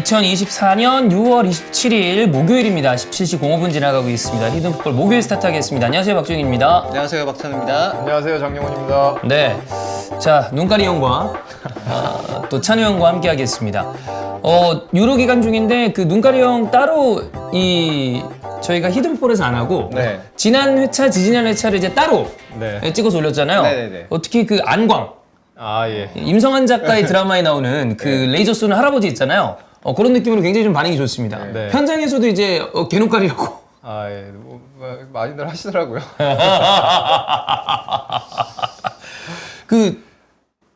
2024년 6월 27일 목요일입니다. 17시 05분 지나가고 있습니다. 히든풋볼 목요일 스타트하겠습니다. 안녕하세요, 박주영입니다. 안녕하세요, 박찬우입니다. 안녕하세요, 정용훈입니다. 네, 자 눈가리 형과 또 찬우 형과 함께 하겠습니다. 유로 기간 중인데 그 눈가리 형 따로 저희가 히든풋볼에서 안 하고 네. 지난 회차, 지지난 회차를 이제 따로 네. 찍어서 올렸잖아요. 네네네. 특히 그 안광 아, 예. 임성한 작가의 드라마에 나오는 그 레이저 쏘는 할아버지 있잖아요. 그런 느낌으로 굉장히 좀 반응이 좋습니다. 네. 현장에서도 이제 개눈가리라고. 아, 예. 많이들 하시더라고요. 그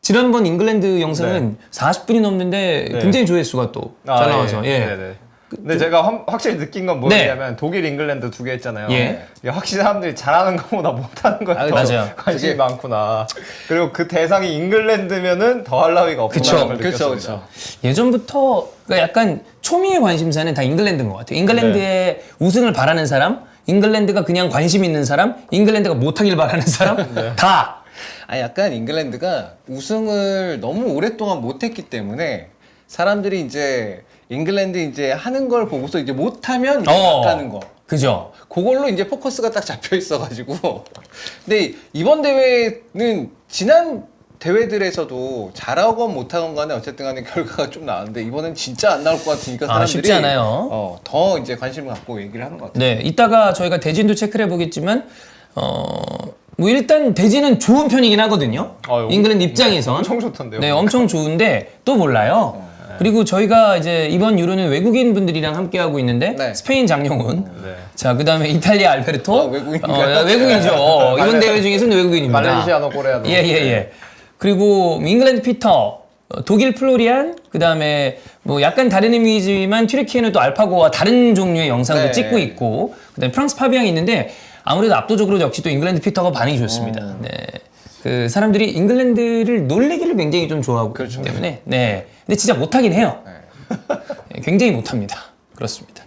지난번 잉글랜드 영상은 40분이 넘는데 네. 굉장히 조회수가 또 잘 나와서. 예. 네네. 근데 제가 확실히 느낀 건 뭐냐면 독일, 잉글랜드 두 개 했잖아요. 예. 이게 확실히 사람들이 잘하는 것보다 못하는 거에 더 맞아요. 관심이 많구나. 그리고 그 대상이 잉글랜드면은 더할 나위가 없다는 걸 그쵸, 느꼈습니다. 예전부터 그 약간 초미의 관심사는 다 잉글랜드인 것 같아요. 잉글랜드의 우승을 바라는 사람, 잉글랜드가 그냥 관심 있는 사람, 잉글랜드가 못하길 바라는 사람 다. 약간 잉글랜드가 우승을 너무 오랫동안 못했기 때문에 사람들이 이제 잉글랜드 이제 하는 걸 보고서 이제 못하면 이제 나가는 거. 그죠? 그걸로 이제 포커스가 딱 잡혀 있어가지고. 근데 이번 대회는 지난 대회들에서도 잘하건 못하건 간에 어쨌든 간에 결과가 좀 나왔는데 이번엔 진짜 안 나올 것 같으니까 사람들이 쉽지 않아요. 더 이제 관심을 갖고 얘기를 하는 것 같아요. 네, 이따가 저희가 대진도 체크를 해보겠지만, 뭐 일단 대진은 좋은 편이긴 하거든요. 잉글랜드 입장에선. 엄청 좋던데요. 네, 엄청 좋은데 또 몰라요. 그리고 저희가 이제 이번 유로는 외국인 분들이랑 함께 하고 있는데 네. 스페인 장영훈, 네. 자 그다음에 이탈리아 알베르토, 외국인인가요? 외국인이죠. 이번 대회 중에서는 외국인입니다. 말레이시아노 코레아노. 예. 그리고 잉글랜드 피터, 독일 플로리안, 그다음에 뭐 약간 다른 의미지만 튀르키예는 또 알파고와 다른 종류의 영상도 네. 찍고 있고, 그다음에 프랑스 파비앙이 있는데 아무래도 압도적으로 역시 또 잉글랜드 피터가 반응이 좋습니다. 네. 그 사람들이 잉글랜드를 놀리기를 굉장히 좀 좋아하고 그렇죠. 있기 때문에 네. 근데 진짜 못하긴 해요. 네, 굉장히 못합니다. 그렇습니다.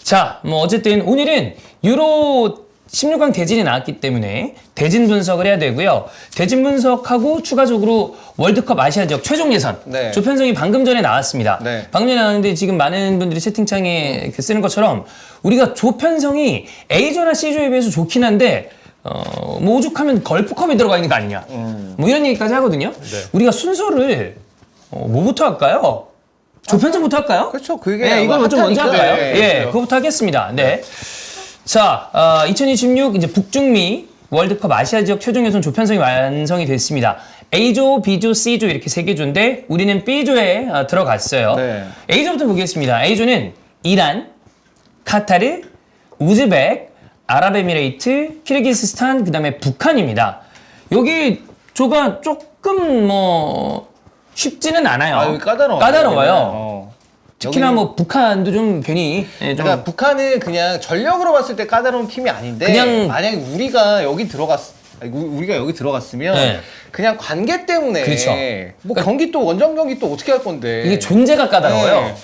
자, 뭐 어쨌든 오늘은 유로 16강 대진이 나왔기 때문에 대진 분석을 해야 되고요. 대진 분석하고 추가적으로 월드컵 아시아 지역 최종 예선 네. 조편성이 방금 전에 나왔습니다. 네. 방금 전에 나왔는데 지금 많은 분들이 채팅창에 이렇게 쓰는 것처럼 우리가 조편성이 A조나 C조에 비해서 좋긴 한데 뭐 오죽하면 걸프컵이 들어가 있는 거 아니냐. 뭐 이런 얘기까지 하거든요. 우리가 순서를 뭐부터 할까요? 조편성부터 할까요? 그렇죠. 그게 네, 이걸 좀 먼저 핫하니까. 할까요? 네, 예, 그렇죠. 그거부터 하겠습니다. 네. 자, 2026 이제 북중미 월드컵 아시아 지역 최종 예선 조편성이 완성이 됐습니다. A조, B조, C조 이렇게 세 개 조인데 우리는 B조에 들어갔어요. 네. A조부터 보겠습니다. A조는 이란, 카타르, 우즈벡, 아랍에미레이트, 키르기스스탄, 그다음에 북한입니다. 여기 조가 조금 뭐 쉽지는 않아요. 여기 까다로워요. 까다로워요. 특히나 여기는- 뭐 북한도 좀 괜히 좀 그러니까 북한은 그냥 전력으로 봤을 때 까다로운 팀이 아닌데 그냥- 만약에 우리가 여기 들어갔으면 네. 그냥 관계 때문에 그렇죠. 뭐 경기 또 원정 경기 또 어떻게 할 건데 이게 존재가 까다로워요. 네.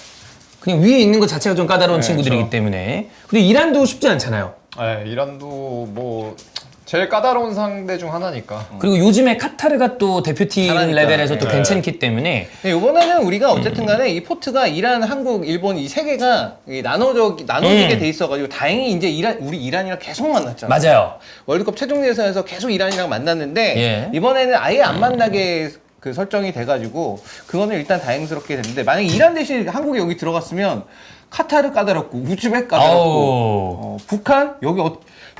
그냥 위에 있는 것 자체가 좀 까다로운 네, 친구들이기 그렇죠. 때문에. 그리고 이란도 쉽지 않잖아요. 네, 이란도 뭐 제일 까다로운 상대 중 하나니까. 그리고 요즘에 카타르가 또 대표팀 잘하니까. 레벨에서 또 네. 괜찮기 때문에 네, 이번에는 우리가 어쨌든 간에 이 포트가 이란, 한국, 일본 이 세 개가 나눠지게 돼 있어가지고 다행히 이제 우리 이란이랑 계속 만났잖아요. 맞아요. 월드컵 최종 예선에서 계속 이란이랑 만났는데 예. 이번에는 아예 안 만나게 그 설정이 돼가지고 그거는 일단 다행스럽게 됐는데 만약에 이란 대신 한국이 여기 들어갔으면 카타르 까다롭고 우즈벡 까다롭고 북한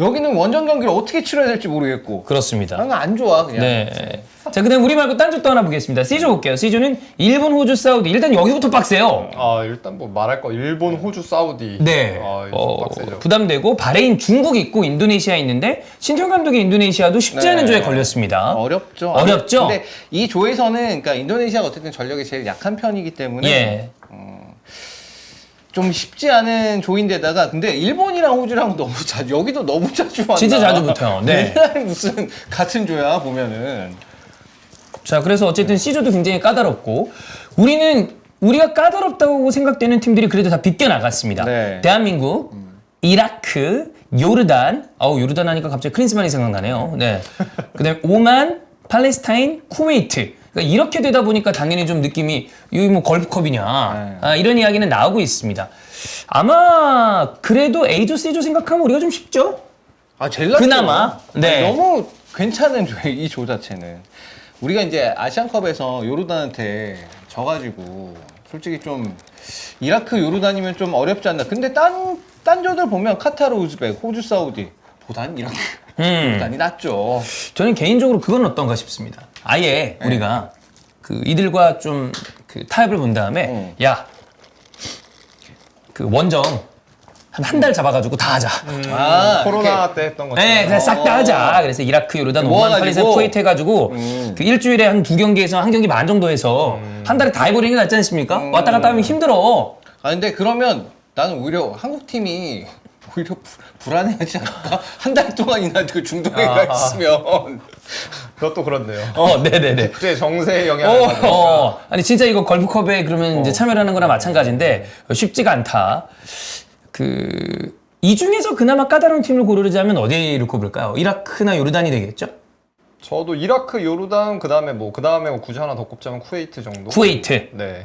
여기는 원정 경기를 어떻게 치러야 될지 모르겠고 그렇습니다. 나는 안 좋아 그냥. 네. 자, 그다음 우리 말고 딴 쪽도 하나 보겠습니다. C조 볼게요. C조는 일본, 호주, 사우디. 일단 여기부터 빡세요. 일단 뭐 말할 거 일본, 호주, 사우디. 네. 이거 빡세죠. 부담되고 바레인, 중국 있고 인도네시아 있는데 신태용 감독의 인도네시아도 쉽지 네. 않은 조에 걸렸습니다. 어렵죠. 어렵죠? 근데 이 조에서는 그러니까 인도네시아가 어쨌든 전력이 제일 약한 편이기 때문에 예. 좀 쉽지 않은 조인데다가 근데 일본이랑 호주랑 여기도 너무 자주 만나. 진짜 자주 붙어요. 네. 맨날 무슨 같은 조야 보면은. 자, 그래서 어쨌든 C조도 굉장히 까다롭고 우리가 까다롭다고 생각되는 팀들이 그래도 다 빗겨 나갔습니다. 네. 대한민국, 이라크, 요르단, 요르단 하니까 갑자기 크린스만이 생각나네요. 네. 그다음에 오만, 팔레스타인, 쿠웨이트. 그러니까 이렇게 되다 보니까 당연히 좀 느낌이 이거 뭐 걸프컵이냐 이런 이야기는 나오고 있습니다. 아마 그래도 A조, C조 생각하면 우리가 좀 쉽죠? 제일 낫죠. 그나마. 네. 아니, 너무 괜찮은 이 조 자체는. 우리가 이제 아시안컵에서 요르단한테 져가지고 솔직히 좀 이라크 요르단이면 좀 어렵지 않나. 근데 딴 조들 보면 카타르, 우즈벡, 호주, 사우디 보단 이라크 요르단이 낫죠. 저는 개인적으로 그건 어떤가 싶습니다. 아예 우리가 그 이들과 좀 그 타협을 본 다음에 야, 그 원정 한 달 잡아가지고 다 하자. 코로나 때 했던 것처럼. 네, 그냥 싹 다 하자. 그래서 이라크, 요르단, 오만, 팔레스타인, 쿠웨이트 해가지고 그 일주일에 한 2경기에서 한 경기 반 정도 해서 한 달에 다 해버리는 게 낫지 않습니까? 왔다 갔다 하면 힘들어. 근데 그러면 나는 오히려 한국 팀이 오히려 불안해하지 않을까? 한 달 동안이나 그 중동에 가 있으면. 그것도 그렇네요. 네네네. 국제 정세의 영향을 받으니까. 아니 진짜 이거 걸프컵에 그러면 이제 참여를 하는 거나 마찬가지인데 쉽지가 않다. 이 중에서 그나마 까다로운 팀을 고르자면 어디를 꼽을까요? 이라크나 요르단이 되겠죠? 저도 이라크, 요르단, 그 다음에 뭐 굳이 하나 더 꼽자면 쿠웨이트 정도. 쿠웨이트. 네.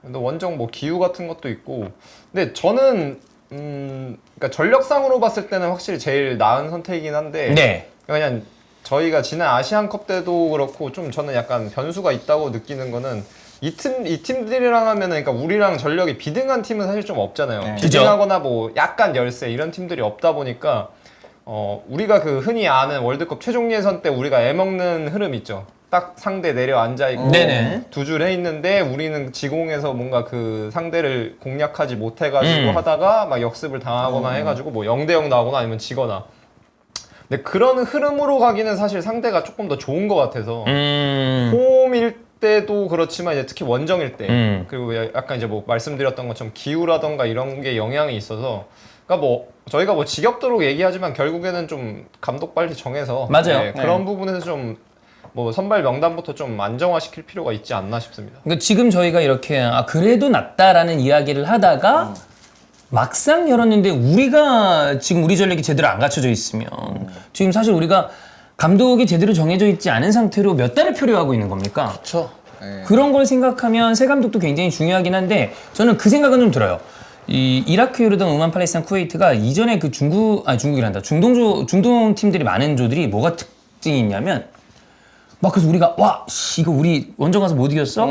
근데 원정 뭐 기후 같은 것도 있고. 근데 저는 그러니까 전력상으로 봤을 때는 확실히 제일 나은 선택이긴 한데. 네. 그냥 저희가 지난 아시안컵 때도 그렇고 좀 저는 약간 변수가 있다고 느끼는 거는 이 팀들이랑 하면은 그러니까 우리랑 전력이 비등한 팀은 사실 좀 없잖아요. 네. 비등하거나 뭐 약간 열세 이런 팀들이 없다 보니까 우리가 그 흔히 아는 월드컵 최종 예선 때 우리가 애먹는 흐름 있죠. 딱 상대 내려 앉아 있고 네네. 두 줄 해 있는데 우리는 지공에서 뭔가 그 상대를 공략하지 못해가지고 하다가 막 역습을 당하거나 해가지고 뭐 0대0 나오거나 아니면 지거나. 근데 그런 흐름으로 가기는 사실 상대가 조금 더 좋은 것 같아서 홈일 때도 그렇지만 이제 특히 원정일 때 그리고 약간 이제 뭐 말씀드렸던 것처럼 기후라던가 이런 게 영향이 있어서 그러니까 뭐 저희가 뭐 지겹도록 얘기하지만 결국에는 좀 감독 빨리 정해서 맞아요. 네, 그런 부분에서 좀 뭐 선발 명단부터 좀 안정화시킬 필요가 있지 않나 싶습니다. 그러니까 지금 저희가 이렇게 그래도 낫다라는 이야기를 하다가 막상 열었는데 우리가 지금 우리 전력이 제대로 안 갖춰져 있으면 지금 사실 우리가 감독이 제대로 정해져 있지 않은 상태로 몇 달을 표류하고 있는 겁니까? 그렇죠. 네. 그런 걸 생각하면 새 감독도 굉장히 중요하긴 한데 저는 그 생각은 좀 들어요. 이 이라크, 요르단, 오만, 팔레스타인, 쿠웨이트가 이전에 그 중동이란다. 중동 팀들이 많은 조들이 뭐가 특징이 있냐면 막 그래서 우리가 이거 우리 원정 가서 못 이겼어?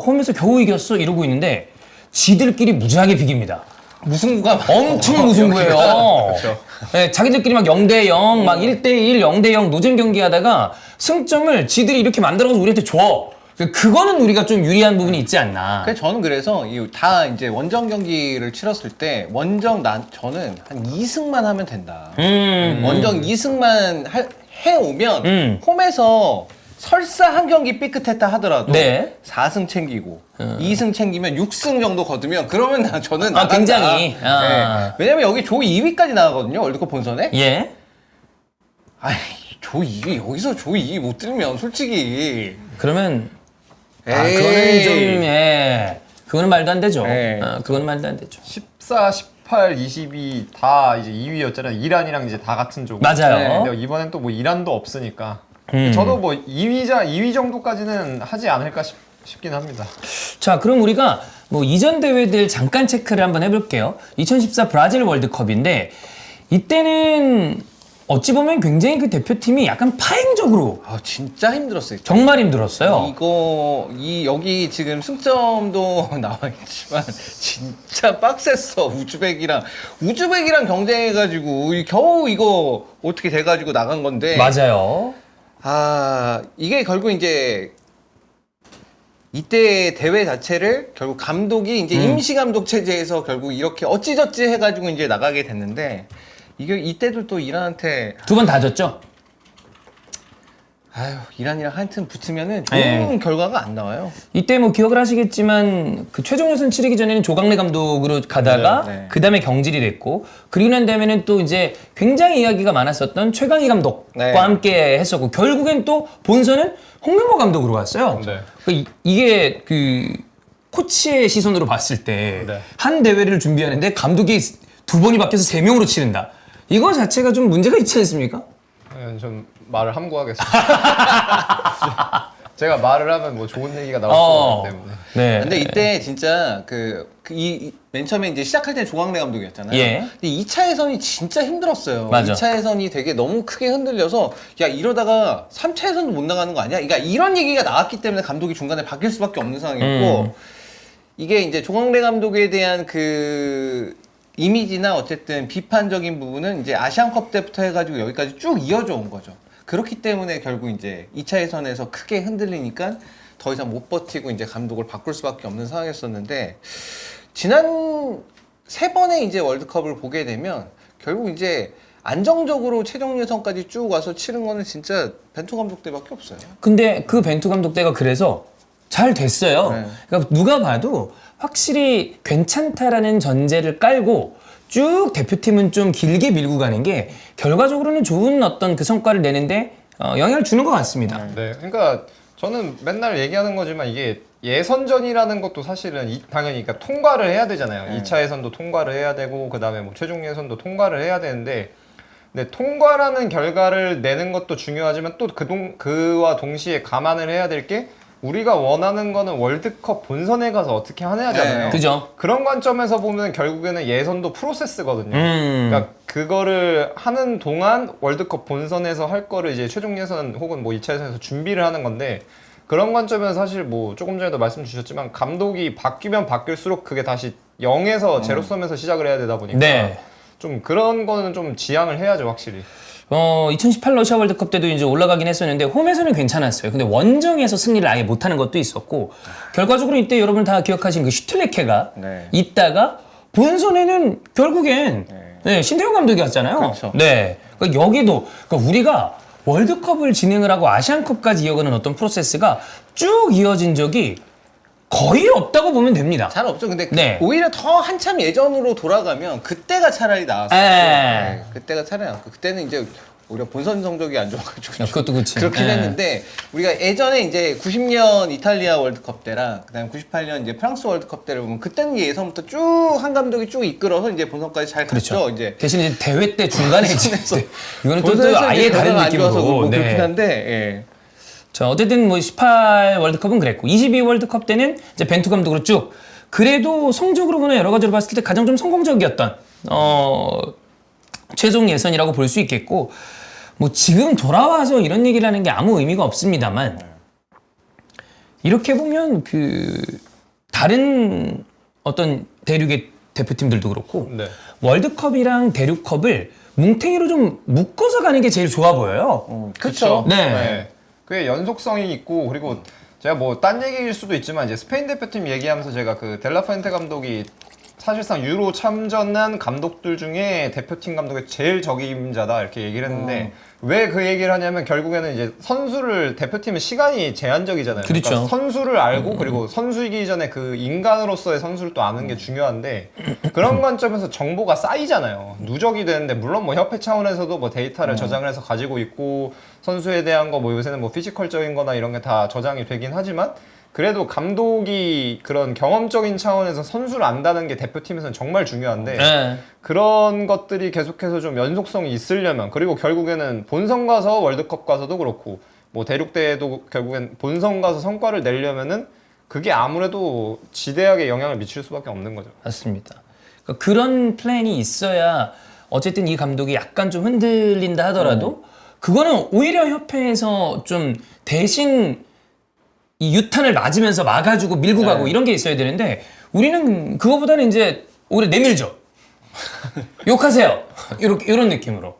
홈에서 겨우 이겼어? 이러고 있는데 지들끼리 무지하게 비깁니다. 무승부가 엄청 무승부예요. 네, 자기들끼리 막 0대0, 막 1대1, 0대0 노잼 경기하다가 승점을 지들이 이렇게 만들어서 우리한테 줘. 그거는 우리가 좀 유리한 부분이 있지 않나. 저는 그래서 다 이제 원정 경기를 치렀을 때 저는 한 2승만 하면 된다. 원정 2승만 해오면 홈에서 설사 한 경기 삐끗했다 하더라도 네. 4승 챙기고 2승 챙기면 6승 정도 거두면 그러면 저는 나간다. 굉장히. 네. 왜냐면 여기 조 2위까지 나가거든요. 월드컵 본선에. 예. 조 2위 여기서 조 2위 못 들면 솔직히 그러면 에이. 그거는 좀 그거는 말도 안 되죠. 네. 그거는 말도 안 되죠. 14, 18, 22 다 이제 2위였잖아요. 이란이랑 이제 다 같은 조. 맞아요. 네, 근데 이번엔 또 뭐 이란도 없으니까. 저도 뭐 2위 정도까지는 하지 않을까 싶긴 합니다. 자, 그럼 우리가 뭐 이전 대회들 잠깐 체크를 한번 해볼게요. 2014 브라질 월드컵인데 이때는 어찌 보면 굉장히 그 대표팀이 약간 파행적으로 진짜 힘들었어요. 정말 힘들었어요. 여기 지금 승점도 나와 있지만 진짜 빡셌어. 우즈벡이랑 경쟁해가지고 겨우 이거 어떻게 돼가지고 나간 건데. 맞아요. 이게 결국 이제 이때 대회 자체를 결국 감독이 이제 임시 감독 체제에서 결국 이렇게 어찌저찌 해가지고 이제 나가게 됐는데 이때도 또 이란한테 2번 다 졌죠? 이란이랑 한 틈 붙으면은 좋은 결과가 안 나와요. 이때 뭐 기억을 하시겠지만 그 최종 예선 치르기 전에는 조광래 감독으로 가다가 네. 그 다음에 경질이 됐고 그리고 난 다음에는 또 이제 굉장히 이야기가 많았었던 최강희 감독과 네. 함께 했었고 결국엔 또 본선은 홍명보 감독으로 갔어요. 네. 이게 그 코치의 시선으로 봤을 때 한 네. 대회를 준비하는데 감독이 2번이 바뀌어서 3명으로 치른다. 이거 자체가 좀 문제가 있지 않습니까? 좀 말을 함구하겠습니다. 제가 말을 하면 뭐 좋은 얘기가 나올 수 있기 때문에. 네. 근데 이때 진짜 맨 처음에 이제 시작할 때는 조광래 감독이었잖아요. 예. 근데 2차 예선이 진짜 힘들었어요. 맞아. 2차 예선이 되게 너무 크게 흔들려서 야 이러다가 3차 예선도 못 나가는 거 아니야? 그러니까 이런 얘기가 나왔기 때문에 감독이 중간에 바뀔 수밖에 없는 상황이었고 이게 이제 조광래 감독에 대한 그 이미지나 어쨌든 비판적인 부분은 이제 아시안컵 때부터 해가지고 여기까지 쭉 이어져 온 거죠. 그렇기 때문에 결국 이제 2차 예선에서 크게 흔들리니까 더 이상 못 버티고 이제 감독을 바꿀 수밖에 없는 상황이었었는데 지난 3번의 이제 월드컵을 보게 되면 결국 이제 안정적으로 최종 예선까지 쭉 와서 치른 거는 진짜 벤투 감독 때밖에 없어요. 근데 그 벤투 감독 때가 그래서 잘 됐어요. 네. 그러니까 누가 봐도 확실히 괜찮다라는 전제를 깔고 쭉 대표팀은 좀 길게 밀고 가는 게 결과적으로는 좋은 어떤 그 성과를 내는데 영향을 주는 것 같습니다. 네, 그러니까 저는 맨날 얘기하는 거지만 이게 예선전이라는 것도 사실은 당연히 그러니까 통과를 해야 되잖아요. 2차 예선도 통과를 해야 되고 그다음에 뭐 최종 예선도 통과를 해야 되는데 근데 통과라는 결과를 내는 것도 중요하지만 또 그와 동시에 감안을 해야 될 게 우리가 원하는 거는 월드컵 본선에 가서 어떻게 하냐잖아요. 네. 그죠? 그런 관점에서 보면 결국에는 예선도 프로세스거든요. 그러니까 그거를 하는 동안 월드컵 본선에서 할 거를 이제 최종 예선 혹은 뭐 2차 예선에서 준비를 하는 건데 그런 관점에서 사실 뭐 조금 전에도 말씀 주셨지만 감독이 바뀌면 바뀔수록 그게 다시 0에서 제로섬에서 시작을 해야 되다 보니까 네. 좀 그런 거는 좀 지양을 해야죠, 확실히. 2018 러시아 월드컵 때도 이제 올라가긴 했었는데 홈에서는 괜찮았어요. 근데 원정에서 승리를 아예 못하는 것도 있었고 결과적으로 이때 여러분 다 기억하시는 그 슈틀레케가 네. 있다가 본선에는 결국엔 네, 신태용 감독이 왔잖아요. 그렇죠. 네. 그러니까 여기도 그러니까 우리가 월드컵을 진행을 하고 아시안컵까지 이어가는 어떤 프로세스가 쭉 이어진 적이 거의 없다고 보면 됩니다. 잘 없죠. 근데 네. 오히려 더 한참 예전으로 돌아가면 그때가 차라리 나았어요. 네. 그때가 차라리 나았고 그때는 이제 오히려 본선 성적이 안 좋아가지고 그것도 그렇지. 그렇긴 네. 했는데 우리가 예전에 이제 90년 이탈리아 월드컵 때랑 그다음 98년 이제 프랑스 월드컵 때를 보면 그때는 예선부터 쭉 한 감독이 쭉 이끌어서 이제 본선까지 잘 그렇죠. 갔죠. 이제 대신 이제 대회 때 중간에 이제 이거는 또 본선에서 아예 이제 다른 결과가 안 좋아서 느낌으로. 뭐 네. 그렇긴 한데 예. 자, 어쨌든 뭐 18 월드컵은 그랬고 22 월드컵 때는 이제 벤투 감독으로 쭉 그래도 성적으로 보나 여러 가지로 봤을 때 가장 좀 성공적이었던 최종 예선이라고 볼 수 있겠고 뭐 지금 돌아와서 이런 얘기를 하는 게 아무 의미가 없습니다만 이렇게 보면 그 다른 어떤 대륙의 대표팀들도 그렇고 네. 월드컵이랑 대륙컵을 뭉탱이로 좀 묶어서 가는 게 제일 좋아 보여요. 그렇죠. 네. 그게 연속성이 있고 그리고 제가 뭐 딴 얘기일 수도 있지만 이제 스페인 대표팀 얘기하면서 제가 그 델라푸엔테 감독이 사실상 유로 참전한 감독들 중에 대표팀 감독의 제일 적임자다 이렇게 얘기를 했는데 왜 그 얘기를 하냐면 결국에는 이제 선수를 대표팀은 시간이 제한적이잖아요. 그렇죠. 그러니까 선수를 알고 그리고 선수이기 전에 그 인간으로서의 선수를 또 아는 게 중요한데 그런 관점에서 정보가 쌓이잖아요. 누적이 되는데 물론 뭐 협회 차원에서도 뭐 데이터를 저장을 해서 가지고 있고 선수에 대한 거 뭐 요새는 뭐 피지컬적인 거나 이런 게 다 저장이 되긴 하지만 그래도 감독이 그런 경험적인 차원에서 선수를 안다는 게 대표팀에서는 정말 중요한데 네. 그런 것들이 계속해서 좀 연속성이 있으려면 그리고 결국에는 본선 가서 월드컵 가서도 그렇고 뭐 대륙대회도 결국엔 본선 가서 성과를 내려면은 그게 아무래도 지대하게 영향을 미칠 수밖에 없는 거죠. 맞습니다. 그러니까 그런 플랜이 있어야 어쨌든 이 감독이 약간 좀 흔들린다 하더라도 그거는 오히려 협회에서 좀 대신 이 유탄을 맞으면서 막아주고 밀고 가고 이런 게 있어야 되는데 우리는 그거보다는 이제 오히려 내밀죠. 욕하세요. 이런 느낌으로.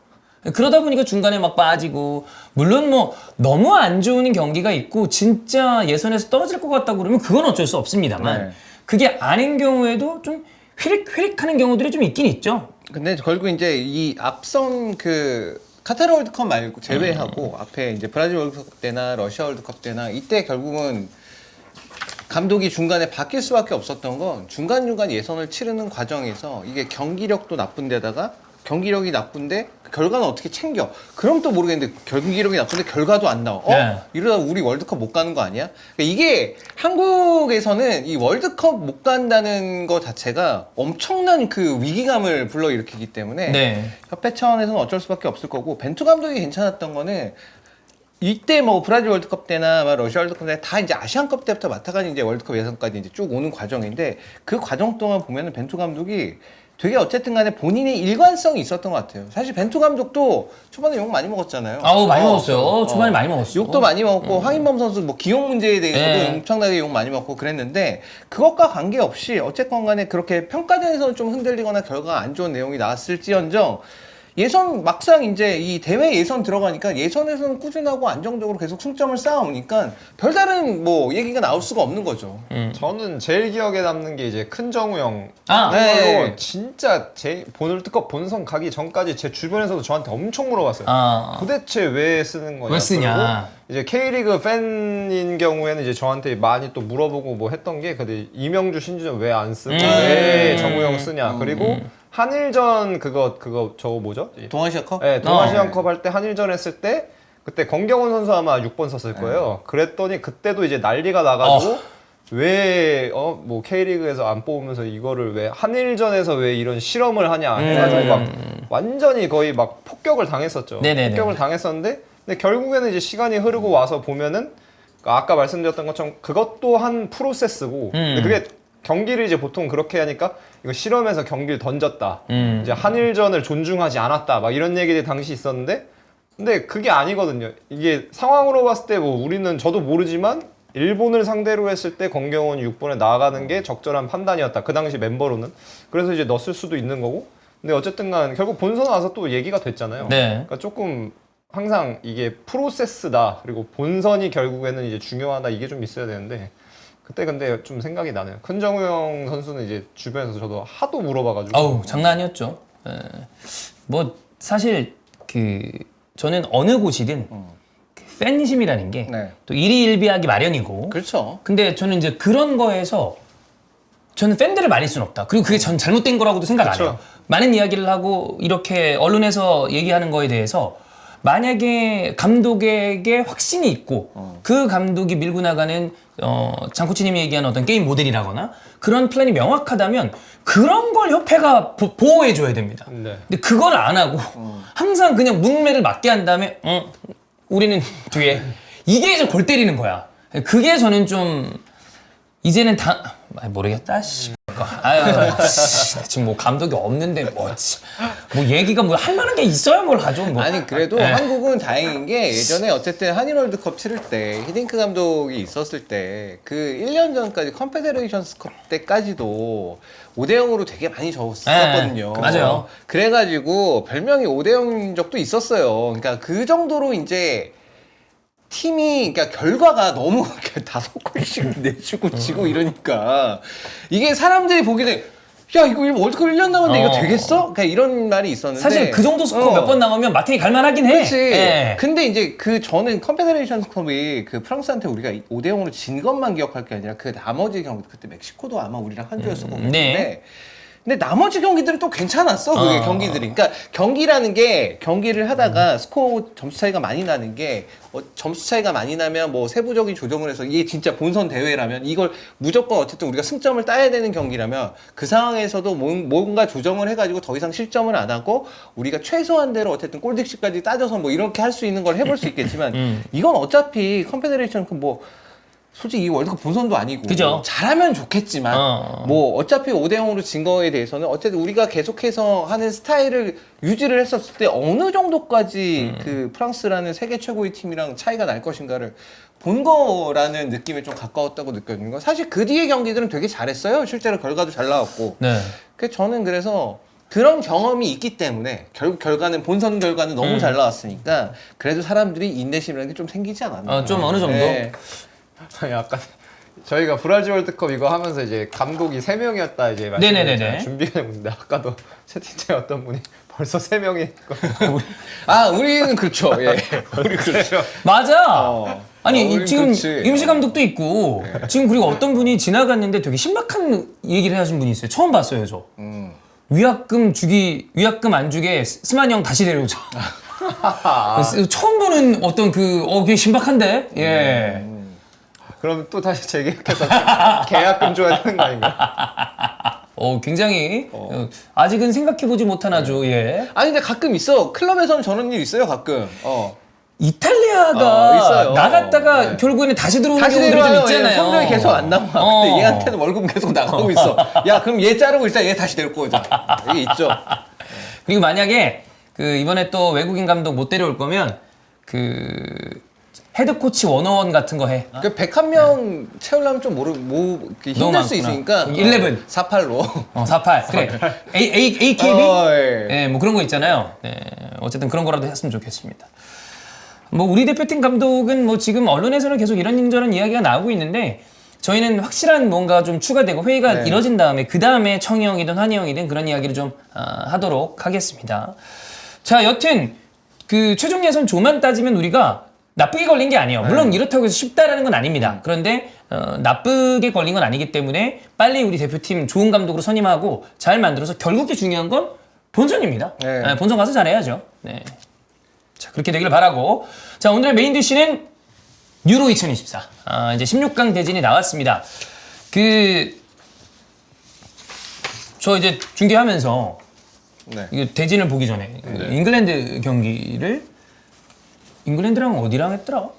그러다 보니까 중간에 막 빠지고 물론 뭐 너무 안 좋은 경기가 있고 진짜 예선에서 떨어질 것 같다고 그러면 그건 어쩔 수 없습니다만 네. 그게 아닌 경우에도 좀 휘릭휘릭하는 경우들이 좀 있긴 있죠. 근데 결국 이제 이 앞선 그 카타르 월드컵 말고 제외하고 앞에 이제 브라질 월드컵 때나 러시아 월드컵 때나 이때 결국은 감독이 중간에 바뀔 수밖에 없었던 건 중간중간 예선을 치르는 과정에서 이게 경기력도 나쁜데다가 경기력이 나쁜데 결과는 어떻게 챙겨? 그럼 또 모르겠는데 경기력이 나쁜데 결과도 안 나와. 네. 이러다 우리 월드컵 못 가는 거 아니야? 그러니까 이게 한국에서는 이 월드컵 못 간다는 거 자체가 엄청난 그 위기감을 불러일으키기 때문에 네. 협회 차원에서는 어쩔 수밖에 없을 거고 벤투 감독이 괜찮았던 거는 이때 뭐 브라질 월드컵 때나 러시아 월드컵 때 다 이제 아시안컵 때부터 맡아가는 이제 월드컵 예선까지 이제 쭉 오는 과정인데 그 과정 동안 보면은 벤투 감독이 되게 어쨌든 간에 본인의 일관성이 있었던 것 같아요. 사실 벤투 감독도 초반에 욕 많이 먹었잖아요. 아우 많이 먹었어요. 초반에 많이 먹었어요. 욕도 많이 먹었고 황인범 선수 뭐 기용 문제에 대해서도 네. 엄청나게 욕 많이 먹고 그랬는데 그것과 관계없이 어쨌건 간에 그렇게 평가전에서는 좀 흔들리거나 결과가 안 좋은 내용이 나왔을지언정 예선 막상 이제 이 대회 예선 들어가니까 예선에서는 꾸준하고 안정적으로 계속 승점을 쌓아오니까 별다른 뭐 얘기가 나올 수가 없는 거죠. 저는 제일 기억에 남는 게 이제 큰정우 형. 아, 이걸로 네. 진짜 제 월드컵 본선 가기 전까지 제 주변에서도 저한테 엄청 물어봤어요. 아, 도대체 왜 쓰는 거냐? 왜 쓰냐? 그리고 이제 K리그 팬인 경우에는 이제 저한테 많이 또 물어보고 뭐 했던 게 근데 이명주 신주전 왜 안 쓰고 왜 정우영 쓰냐? 그리고 한일전 그거 저거 뭐죠? 동아시아컵? 네, 동아시안컵 할 때 한일전 했을 때 그때 권경훈 선수 아마 6번 썼을 거예요. 그랬더니 그때도 이제 난리가 나가지고 왜 뭐 K리그에서 안 뽑으면서 이거를 왜 한일전에서 왜 이런 실험을 하냐 해가지고 막 완전히 거의 막 폭격을 당했었죠. 네네네. 폭격을 당했었는데 근데 결국에는 이제 시간이 흐르고 와서 보면은 아까 말씀드렸던 것처럼 그것도 한 프로세스고 근데 그게 경기를 이제 보통 그렇게 하니까 이거 실험해서 경기를 던졌다. 이제 한일전을 존중하지 않았다. 막 이런 얘기들이 당시 있었는데 근데 그게 아니거든요. 이게 상황으로 봤을 때 뭐 우리는 저도 모르지만 일본을 상대로 했을 때 권경훈이 6번에 나아가는 게 적절한 판단이었다. 그 당시 멤버로는. 그래서 이제 넣었을 수도 있는 거고. 근데 어쨌든 간 결국 본선 와서 또 얘기가 됐잖아요. 네. 그러니까 조금 항상 이게 프로세스다. 그리고 본선이 결국에는 이제 중요하다. 이게 좀 있어야 되는데 그때 근데 좀 생각이 나네요. 큰정우 형 선수는 이제 주변에서 저도 하도 물어봐가지고. 아우 장난 아니었죠. 예. 뭐 사실 그 저는 어느 곳이든 그 팬심이라는 게 네. 또 일희일비하기 마련이고. 그렇죠. 근데 저는 이제 그런 거에서 저는 팬들을 말릴 수는 없다. 그리고 그게 전 잘못된 거라고도 생각 안 해요. 많은 이야기를 하고 이렇게 언론에서 얘기하는 거에 대해서 만약에 감독에게 확신이 있고 그 감독이 밀고 나가는 장코치님이 얘기하는 어떤 게임 모델이라거나 그런 플랜이 명확하다면 그런 걸 협회가 보호해줘야 됩니다. 네. 근데 그걸 안 하고 항상 그냥 문매를 맞게 한 다음에 우리는 뒤에 이게 좀 골 때리는 거야. 그게 저는 좀 이제는 모르겠다. 아유, 지금 뭐 감독이 없는데 뭐 얘기가 뭐 할 만한 게 있어야 뭘 하죠. 뭐. 아니 그래도 한국은 다행인 게 예전에 어쨌든 한일 월드컵 치를 때 히딩크 감독이 있었을 때 그 1년 전까지 컨페데레이션스컵 때까지도 5대0으로 되게 많이 졌었거든요. 맞아요. 그래가지고 별명이 5대0인 적도 있었어요. 그러니까 그 정도로 이제 팀이 그러니까 결과가 너무 5골씩 내주고 지고 이러니까 이게 사람들이 보기에는 야 이거 월드컵 1년 남았는데 이거 되겠어? 그러니까 이런 말이 있었는데 사실 그 정도 스코어 몇 번 나오면 마틴이 갈만하긴 해. 그렇지. 예. 근데 이제 그 저는 컨페데레이션스컵이 그 프랑스한테 우리가 5대0으로 진 것만 기억할 게 아니라 그 나머지 경기 그때 멕시코도 아마 우리랑 한 조였었고 그랬는데 네. 근데 나머지 경기들은 또 괜찮았어. 그게 경기들이. 그러니까 경기라는 게 경기를 하다가 스코어 점수 차이가 많이 나는 게 점수 차이가 많이 나면 뭐 세부적인 조정을 해서 이게 진짜 본선 대회라면 이걸 무조건 어쨌든 우리가 승점을 따야 되는 경기라면 그 상황에서도 뭔가 조정을 해가지고 더 이상 실점을 안 하고 우리가 최소한대로 어쨌든 골득실까지 따져서 뭐 이렇게 할 수 있는 걸 해볼 수 있겠지만 이건 어차피 컨페데레이션 뭐 솔직히 이 월드컵 본선도 아니고 그죠. 잘하면 좋겠지만 뭐 어차피 5대0으로 진 거에 대해서는 어쨌든 우리가 계속해서 하는 스타일을 유지를 했었을 때 어느 정도까지 그 프랑스라는 세계 최고의 팀이랑 차이가 날 것인가를 본 거라는 느낌에 좀 가까웠다고 느껴지는 거. 사실 그 뒤에 경기들은 되게 잘했어요. 실제로 결과도 잘 나왔고. 네. 저는 그래서 그런 경험이 있기 때문에 결과는 본선 결과는 너무 잘 나왔으니까 그래도 사람들이 인내심이라는 게 좀 생기지 않았나. 좀 어느 정도. 네. 아니 아까 저희가 브라질 월드컵 이거 하면서 이제 감독이 3명이었다 이제 네네네네. 준비가 됐는데 아까도 채팅창에 어떤 분이 벌써 3명이 우리는 그렇죠. 예. 우리 그렇죠. 맞아. 아니 우린 지금 그렇지. 임시 감독도 있고 지금 그리고 어떤 분이 지나갔는데 되게 신박한 얘기를 하신 분이 있어요. 처음 봤어요, 저. 위약금 안 주게 스만 형 다시 데려오자. 처음 보는 어떤 그게 신박한데? 예. 그럼 또 다시 재계약해서 계약금 줘야 되는 거 아닌가? 굉장히 아직은 생각해보지 못한 아주 예. 아니 근데 가끔 있어. 클럽에서는 저런 일 있어요. 가끔. 이탈리아가 있어요. 나갔다가 네. 결국에는 다시 들어오는 다시 경우들이 좀 내려와요. 있잖아요. 성적이 계속 안 나와. 근데 얘한테는 월급 계속 나가고 있어. 야, 그럼 얘 자르고 일단 얘 다시 데리고 오자. 이게 있죠. 그리고 만약에 그 이번에 또 외국인 감독 못 데려올 거면 그 헤드 코치 101 같은 거 해. 그 101명 채우려면 좀 힘들 너무 수 많구나. 있으니까 11. 48로. 48. 그래. AKB? 예. 네, 뭐 그런 거 있잖아요. 네, 어쨌든 그런 거라도 했으면 좋겠습니다. 뭐 우리 대표팀 감독은 뭐 지금 언론에서는 계속 이런저런 이야기가 나오고 있는데 저희는 확실한 뭔가 좀 추가되고 회의가 네. 이뤄진 다음에 그 다음에 청희형이든 환희형이든 그런 이야기를 좀 하도록 하겠습니다. 자, 여튼 그 최종 예선 조만 따지면 우리가 나쁘게 걸린 게 아니에요. 물론 이렇다고 해서 쉽다라는 건 아닙니다. 그런데 나쁘게 걸린 건 아니기 때문에 빨리 우리 대표팀 좋은 감독으로 선임하고 잘 만들어서 결국에 중요한 건 본선입니다. 네. 네, 본선 가서 잘해야죠. 네. 자, 그렇게 되길 바라고. 자, 오늘의 메인 디쉬는 유로 2024. 이제 16강 대진이 나왔습니다. 저 이제 중계하면서 네. 이거 대진을 보기 전에 잉글랜드 경기를 잉글랜드랑 어디랑 했더라?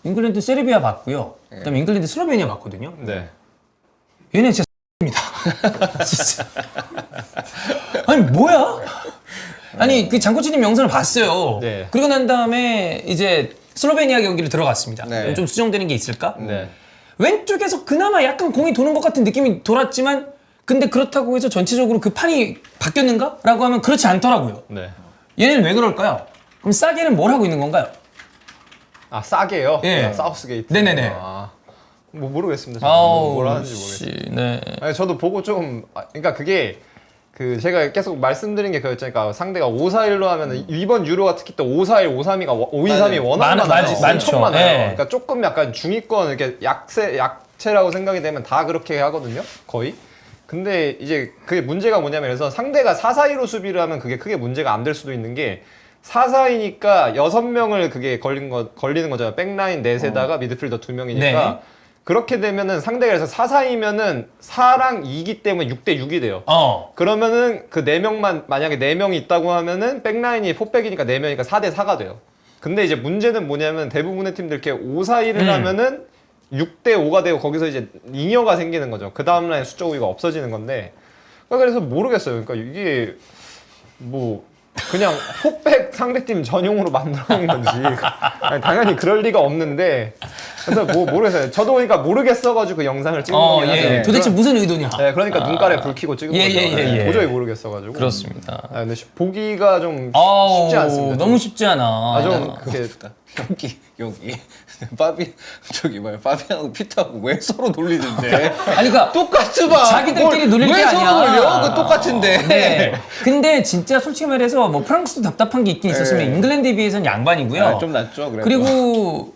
잉글랜드 세르비아 봤고요. 그다음에 잉글랜드 슬로베니아 봤거든요. 네. 얘네 진짜 입니다. 진짜. 아니 뭐야? 아니 그 장코치님 영상을 봤어요. 네. 그리고 난 다음에 이제 슬로베니아 경기를 들어갔습니다. 네. 좀 수정되는 게 있을까? 네. 왼쪽에서 그나마 약간 공이 도는 것 같은 느낌이 돌았지만 근데 그렇다고 해서 전체적으로 그 판이 바뀌었는가? 라고 하면 그렇지 않더라고요. 네. 얘네는 왜 그럴까요? 그럼 싸게는 뭘 하고 있는 건가요? 아 싸게요? 예. 아, 사우스게이트. 네네네. 뭐 모르겠습니다. 저는 뭘 하는지 모르겠어요. 네. 아니, 저도 보고 좀 그러니까 그게 그 제가 계속 말씀드린 게 그였잖아요. 상대가 5-4-1로 하면은 이번 유로가 특히 또 5-4-1, 5-3-2가 5-2-3이 워낙 많아요. 많죠. 엄청 많아요. 네. 그러니까 조금 약간 중위권 이렇게 약체라고 생각이 되면 다 그렇게 하거든요. 거의. 근데 이제 그게 문제가 뭐냐면 그래서 상대가 4-4-2로 수비를 하면 그게 크게 문제가 안 될 수도 있는 게 4-4-2니까 6명을 그게 걸리는 거잖아요. 백라인 넷에다가 미드필더 2명이니까 네. 그렇게 되면은 상대가 그래서 4-4-2면은 4랑 2기 때문에 6대6이 돼요. 그러면은 그 4명만 만약에 4명이 있다고 하면은 백라인이 포백이니까 4명이니까 4대4가 돼요. 근데 이제 문제는 뭐냐면 대부분의 팀들 이렇게 5-4-1을 하면은 6대5가 되고 거기서 이제 잉여가 생기는 거죠. 그 다음 라인 수적 우위가 없어지는 건데 그래서 모르겠어요. 그러니까 이게 뭐 그냥 포백 상대팀 전용으로 만들어 놓은 건지 아니, 당연히 그럴 리가 없는데 그래서 뭐 모르겠어요. 저도 그러니까 모르겠어가지고 그 영상을 찍은 거긴 하죠. 예. 도대체 무슨 의도냐? 네, 그러니까 눈가에 불 켜고 찍은 거죠. 예. 도저히 모르겠어가지고. 그렇습니다. 아, 근데 보기가 좀 아우, 쉽지 않습니다. 너무 쉽지 않아. 아, 좀 그렇게 여기 파비하고 피터하고 왜 서로 놀리는데? 아니 그러니까 똑같이 봐. 자기들끼리 놀릴 게 왜 아니야. 서로 놀려? 그 똑같은데. 네. 근데 진짜 솔직히 말해서 뭐 프랑스도 답답한 게 있긴 있었으면 네. 잉글랜드에 비해서는 양반이고요. 아, 좀 낫죠. 그래도. 그리고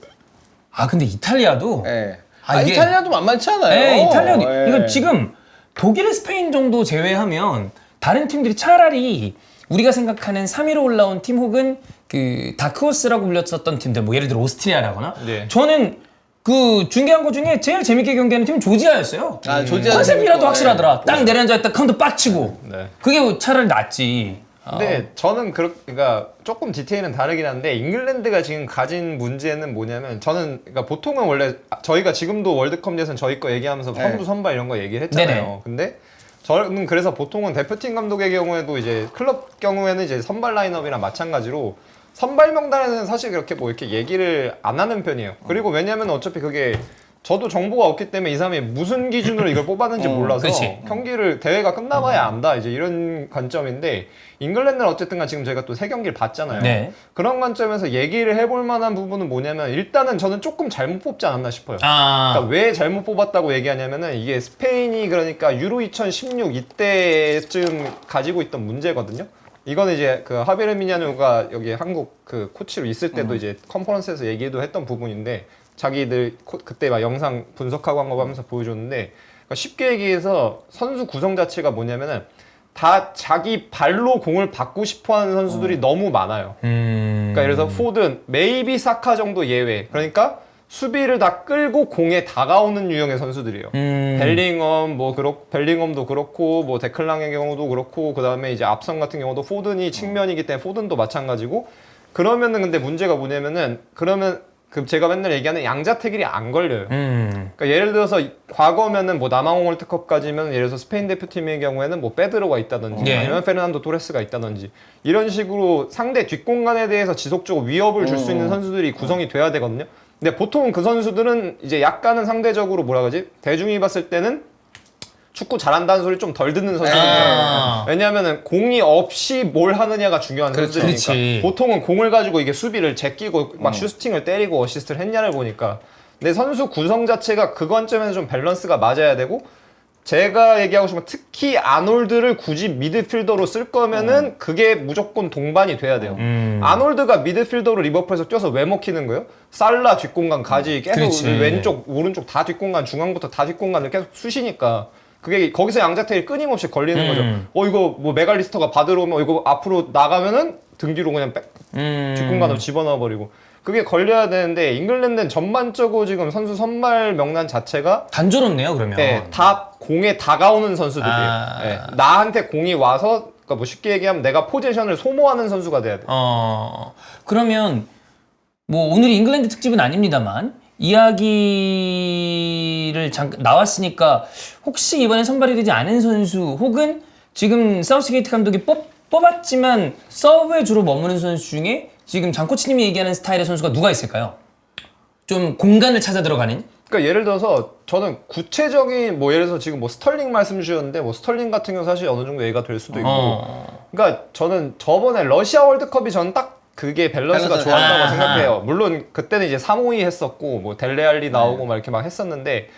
근데 이탈리아도 예. 이게- 이탈리아도 만만치 않아요. 네, 이탈리아도 예. 이거 지금 독일, 스페인 정도 제외하면 다른 팀들이 차라리 우리가 생각하는 3위로 올라온 팀 혹은 그 다크호스라고 불렸었던 팀들 뭐 예를 들어 오스트리아라거나 네. 저는 그 중계한 것 중에 제일 재밌게 경기하는 팀은 조지아였어요. 아, 조지아 컨셉이라도 재밌고, 확실하더라. 예. 딱 내려앉아있다 카운터 빡치고. 네. 그게 차라리 낫지. 근데 저는 그러니까 조금 디테일은 다르긴 한데 잉글랜드가 지금 가진 문제는 뭐냐면 저는 그러니까 보통은 원래 저희가 지금도 월드컵 예선 저희 거 얘기하면서 선두 선발 이런 거 얘기를 했잖아요. 네네. 근데 저는 그래서 보통은 대표팀 감독의 경우에도 이제 클럽 경우에는 이제 선발 라인업이랑 마찬가지로 선발 명단에는 사실 그렇게 뭐 이렇게 얘기를 안 하는 편이에요. 그리고 왜냐면 어차피 그게 저도 정보가 없기 때문에 이 사람이 무슨 기준으로 이걸 뽑았는지 몰라서 그치. 경기를 대회가 끝나봐야 안다 이제 이런 관점인데 잉글랜드는 어쨌든간 지금 저희가 또 3경기를 봤잖아요. 네. 그런 관점에서 얘기를 해볼 만한 부분은 뭐냐면 일단은 저는 조금 잘못 뽑지 않았나 싶어요. 그러니까 왜 잘못 뽑았다고 얘기하냐면은 이게 스페인이 그러니까 유로 2016 이때쯤 가지고 있던 문제거든요. 이거는 이제 그 하비르 미냐누가 여기 한국 그 코치로 있을 때도 이제 컨퍼런스에서 얘기도 했던 부분인데 자기들 그때 막 영상 분석하고 한 거 하면서 보여줬는데 그러니까 쉽게 얘기해서 선수 구성 자체가 뭐냐면은 다 자기 발로 공을 받고 싶어하는 선수들이 너무 많아요. 그러니까 예를 들어서 포든, 메이비 사카 정도 예외. 그러니까 수비를 다 끌고 공에 다가오는 유형의 선수들이에요. 벨링엄도 그렇고 뭐 데클랑의 경우도 그렇고 그 다음에 이제 앞선 같은 경우도 포든이 측면이기 때문에 포든도 마찬가지고 그러면은 근데 문제가 뭐냐면은 그러면 그 제가 맨날 얘기하는 양자택일이 안 걸려요. 그러니까 예를 들어서 과거면은 뭐 남아공 월드컵까지면 예를 들어서 스페인 대표팀의 경우에는 뭐 페드로가 있다든지 네. 아니면 페르난도 토레스가 있다든지 이런 식으로 상대 뒷공간에 대해서 지속적으로 위협을 줄 수 있는 선수들이 구성이 돼야 되거든요. 근데 보통 그 선수들은 이제 약간은 상대적으로 뭐라 그러지? 대중이 봤을 때는 축구 잘한다는 소리 좀 덜 듣는 선수들이에요. 아. 왜냐하면은 공이 없이 뭘 하느냐가 중요한 그렇죠. 선수들이니까. 그렇지. 보통은 공을 가지고 이게 수비를 제끼고 막 슈스팅을 때리고 어시스트를 했냐를 보니까. 근데 선수 구성 자체가 그 관점에서 좀 밸런스가 맞아야 되고 제가 얘기하고 싶은 건 특히 아놀드를 굳이 미드필더로 쓸 거면은 그게 무조건 동반이 돼야 돼요. 아놀드가 미드필더로 리버풀에서 뛰어서 왜 먹히는 거예요? 살라 뒷공간 가지 계속 그렇지. 왼쪽 오른쪽 다 뒷공간 중앙부터 다 뒷공간을 계속 쑤시니까 그게 거기서 양자택일 끊임없이 걸리는 거죠. 이거 뭐 메갈리스터가 받으러 오면 이거 앞으로 나가면은 등 뒤로 그냥 뒷공간으로 집어넣어 버리고 그게 걸려야 되는데 잉글랜드는 전반적으로 지금 선수 선발 명단 자체가 단조롭네요 그러면. 다 공에 다가오는 선수들이에요. 아. 나한테 공이 와서 그러니까 뭐 쉽게 얘기하면 내가 포지션을 소모하는 선수가 돼야 돼. 그러면 뭐 오늘이 잉글랜드 특집은 아닙니다만 이야기를 잠깐 나왔으니까 혹시 이번에 선발이 되지 않은 선수 혹은 지금 사우스게이트 감독이 뽑았지만 서브에 주로 머무는 선수 중에 지금 장코치님이 얘기하는 스타일의 선수가 누가 있을까요? 좀 공간을 찾아 들어가는? 그러니까 예를 들어서 저는 구체적인 뭐 예를 들어서 지금 뭐 스털링 말씀 주셨는데 뭐 스털링 같은 경우 사실 어느 정도 얘기가 될 수도 있고 그러니까 저는 저번에 러시아 월드컵이 저는 딱 그게 밸런스가 밸런스. 좋았다고 아하. 생각해요. 물론 그때는 이제 3-5-2 했었고 뭐 델레알리 나오고 막 이렇게 막 했었는데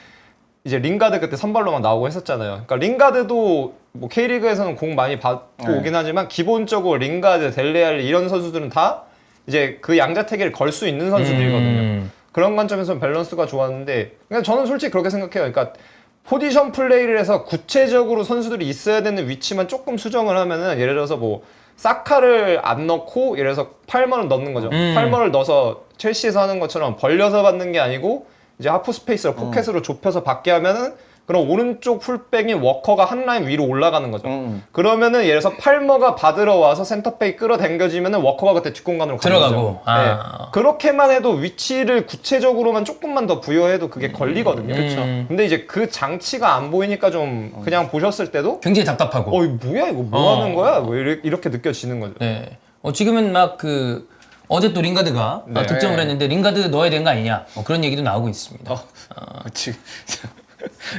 이제 링가드 그때 선발로 막 나오고 했었잖아요. 그러니까 링가드도 뭐 K리그에서는 공 많이 받고 오긴 하지만 기본적으로 링가드, 델레알리 이런 선수들은 다 이제 그 양자택일을 걸 수 있는 선수들이거든요. 그런 관점에서는 밸런스가 좋았는데 그냥 저는 솔직히 그렇게 생각해요. 그러니까 포지션 플레이를 해서 구체적으로 선수들이 있어야 되는 위치만 조금 수정을 하면은 예를 들어서 뭐 사카를 안 넣고 예를 들어서 팔머를 넣는 거죠. 팔머를 넣어서 첼시에서 하는 것처럼 벌려서 받는 게 아니고 이제 하프 스페이스로 포켓으로 좁혀서 받게 하면은 그럼 오른쪽 풀백인 워커가 한 라인 위로 올라가는 거죠. 그러면은 예를 들어서 팔머가 받으러 와서 센터백 끌어당겨지면은 워커가 그때 뒷공간으로 가는 들어가고. 거죠. 네. 그렇게만 해도 위치를 구체적으로만 조금만 더 부여해도 그게 걸리거든요. 그렇죠. 근데 이제 그 장치가 안 보이니까 좀 그냥 보셨을 때도 굉장히 답답하고. 이거 뭐야 이거 뭐 하는 거야? 뭐 이렇게 느껴지는 거죠. 네. 지금은 막 어제 또 링가드가 네. 득점을 했는데 링가드 넣어야 되는 거 아니냐 그런 얘기도 나오고 있습니다. 지금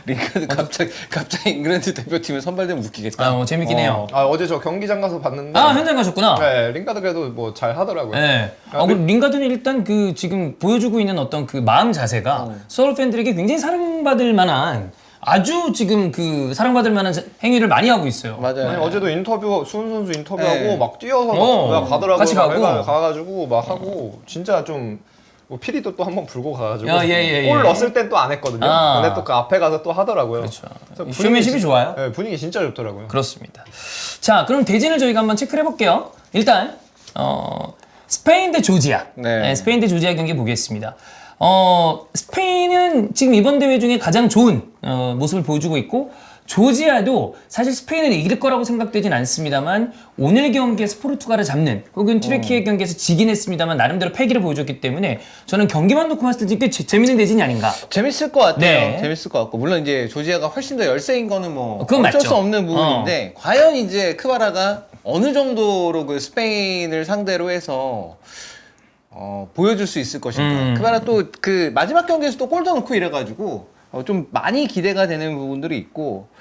링가드 갑자기 잉글랜드 대표팀에 선발되면 웃기겠다. 재밌긴 해요. 어제 저 경기장 가서 봤는데 현장 가셨구나. 네, 링가드 그래도 뭐 잘 하더라고요. 네. 그리고 링가드는 일단 지금 보여주고 있는 어떤 그 마음 자세가 서울 팬들에게 굉장히 사랑받을 만한 아주 지금 사랑받을 만한 행위를 많이 하고 있어요. 맞아요. 아니, 어제도 인터뷰 수훈 선수 인터뷰하고 네. 막 뛰어서 막 가더라고요. 같이 가고. 가가지고 막 하고 진짜 좀 뭐 피리도 또 한번 불고 가가지고 예. 골 넣었을 땐 또 안 했거든요. 근데 또 그 앞에 가서 또 하더라고요. 그렇죠. 그래서 쇼맨십이 좋아요. 네, 분위기 진짜 좋더라고요. 그렇습니다. 자, 그럼 대진을 저희가 한번 체크를 해볼게요. 일단 스페인 대 조지아. 네. 스페인 대 조지아 경기 보겠습니다. 스페인은 지금 이번 대회 중에 가장 좋은 모습을 보여주고 있고 조지아도 사실 스페인을 이길 거라고 생각되진 않습니다만 오늘 경기에서 포르투갈을 잡는 혹은 튀르키예 경기에서 지긴 했습니다만 나름대로 패기를 보여줬기 때문에 저는 경기만 놓고 봤을 때 꽤 재밌는 대진이 아닌가. 재밌을 것 같아요. 네. 재밌을 것 같고 물론 이제 조지아가 훨씬 더 열세인 거는 뭐 그건 어쩔 맞죠. 수 없는 부분인데 과연 이제 크바라가 어느 정도로 그 스페인을 상대로 해서 보여줄 수 있을 것인가. 크바라 또 그 마지막 경기에서 또 골도 넣고 이래가지고 좀 많이 기대가 되는 부분들이 있고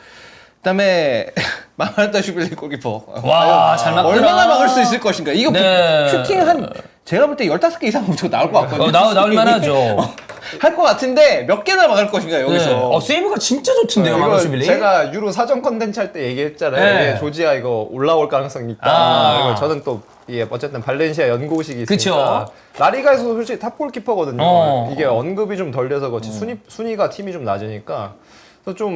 그다음에 마마르다슈빌리 골키퍼 와, 잘 막더라. 얼마나 막을 수 있을 것인가. 이거 네. 슈팅 한 제가 볼 때 15개 이상 나올 것 같거든요. 나올 만하죠. 할 것 같은데 몇 개나 막을 것인가 여기서. 네. 세이브가 진짜 좋던데요, 이거 마르슈빌리. 제가 유로 사전 컨텐츠 할 때 얘기했잖아요. 네. 이게 조지아 이거 올라올 가능성이 있다. 그리고 저는 또 어쨌든 발렌시아 연고식이 있으니까 그쵸. 라리가에서 솔직히 탑 골키퍼거든요. 이게 언급이 좀 덜 돼서 그렇지 순위가 팀이 좀 낮으니까 그래서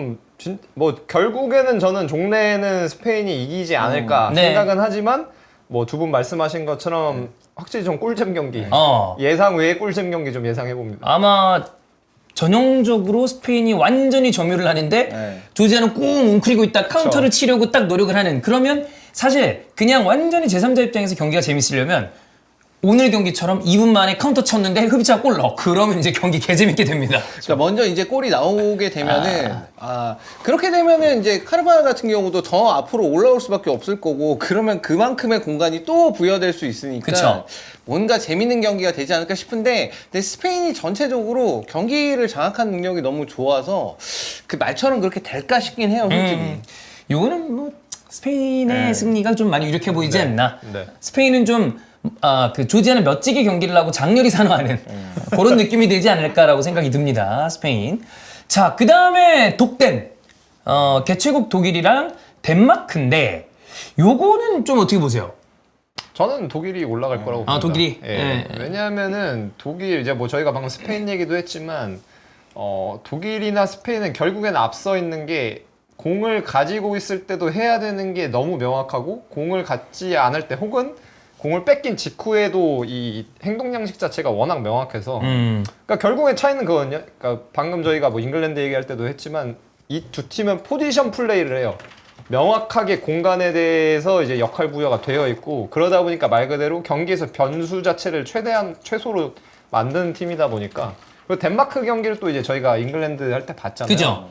뭐 결국에는 저는 종래에는 스페인이 이기지 않을까 네. 생각은 하지만 뭐 두 분 말씀하신 것처럼 확실히 좀 꿀잼 경기 예상 외의 꿀잼 경기 좀 예상해 봅니다. 아마 전형적으로 스페인이 완전히 점유를 하는데 네. 조지아는 꾹 웅크리고 있다 카운터를 치려고 딱 노력을 하는 그러면 사실 그냥 완전히 제3자 입장에서 경기가 재밌으려면 오늘 경기처럼 2분 만에 카운터 쳤는데 흡이차 골 넣어. 그러면 이제 경기 개재밌게 됩니다. 그러니까 먼저 이제 골이 나오게 되면은 그렇게 되면은 이제 카르바나 같은 경우도 더 앞으로 올라올 수밖에 없을 거고 그러면 그만큼의 공간이 또 부여될 수 있으니까 그쵸. 뭔가 재밌는 경기가 되지 않을까 싶은데 근데 스페인이 전체적으로 경기를 장악한 능력이 너무 좋아서 그 말처럼 그렇게 될까 싶긴 해요, 솔직히. 요거는 뭐 스페인의 승리가 좀 많이 유력해 보이지 않나. 네. 스페인은 좀 그 조지아는 멋지게 경기를 하고 장렬히 산화하는 그런 느낌이 되지 않을까라고 생각이 듭니다. 스페인. 자, 그 다음에 독된 개최국 독일이랑 덴마크인데 요거는 좀 어떻게 보세요? 저는 독일이 올라갈 거라고 봅니다. 독일이? 예. 예. 왜냐하면은 독일 이제 뭐 저희가 방금 스페인 얘기도 했지만 독일이나 스페인은 결국엔 앞서 있는 게 공을 가지고 있을 때도 해야 되는 게 너무 명확하고 공을 갖지 않을 때 혹은 공을 뺏긴 직후에도 이 행동 양식 자체가 워낙 명확해서 그러니까 결국엔 차이는 그거든요. 그러니까 방금 저희가 뭐 잉글랜드 얘기할 때도 했지만 이 두 팀은 포지션 플레이를 해요. 명확하게 공간에 대해서 이제 역할 부여가 되어 있고 그러다 보니까 말 그대로 경기에서 변수 자체를 최소로 만드는 팀이다 보니까 그리고 덴마크 경기를 또 이제 저희가 잉글랜드 할 때 봤잖아요. 그죠?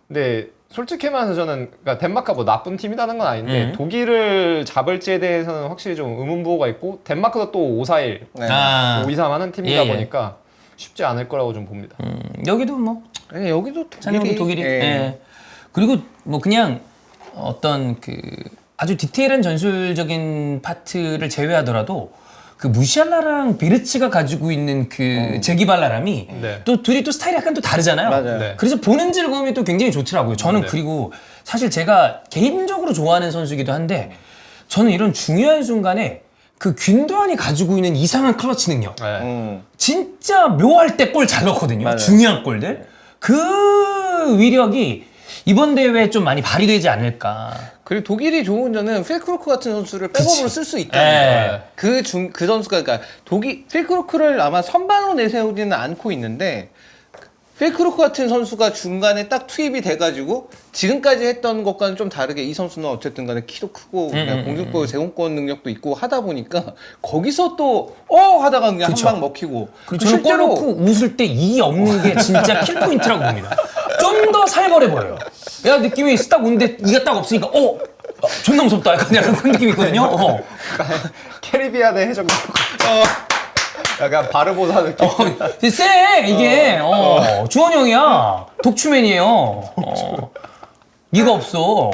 근데 솔직히 말해서 저는 그러니까 덴마크가 뭐 나쁜 팀이라는 건 아닌데 독일을 잡을지에 대해서는 확실히 좀 의문부호가 있고 덴마크도 또 5-4-1, 네. 5-2-3 하는 팀이다 예. 보니까 쉽지 않을 거라고 좀 봅니다. 여기도 뭐 네, 여기도 찬영도 독일이. 예. 그리고 뭐 그냥 어떤 그 아주 디테일한 전술적인 파트를 제외하더라도 그 무시알라랑 비르츠가 가지고 있는 그 재기발랄함이 네. 또 둘이 또 스타일이 약간 또 다르잖아요. 맞아요. 네. 그래서 보는 즐거움이 또 굉장히 좋더라고요. 저는 네. 그리고 사실 제가 개인적으로 좋아하는 선수이기도 한데 저는 이런 중요한 순간에 그 균도안이 가지고 있는 이상한 클러치 능력. 네. 진짜 묘할 때 골 잘 넣거든요. 맞아요. 중요한 골들. 그 위력이 이번 대회에 좀 많이 발휘되지 않을까. 그리고 독일이 좋은 점은 필크루크 같은 선수를 백업으로 쓸 수 있다는 예. 거예요. 그 선수가 그러니까 필크루크를 아마 선발로 내세우지는 않고 있는데 필크루크 같은 선수가 중간에 딱 투입이 돼가지고 지금까지 했던 것과는 좀 다르게 이 선수는 어쨌든 간에 키도 크고 그냥 공중볼 제공권 능력도 있고 하다 보니까 거기서 또 하다가 그냥 그쵸. 한 방 먹히고 그리고 저는 골 넣고 웃을 때 이 없는 게 진짜 킬포인트라고 봅니다. 좀 더 살벌해 보여요. 야, 느낌이 딱 오는데 이가 딱 없으니까 존나 무섭다. 약간 그런 느낌이 있거든요. 캐리비안의 해적 약간 바르보사 느낌. 쎄 이게 주원 형이야. 독추맨이에요. 이가 없어.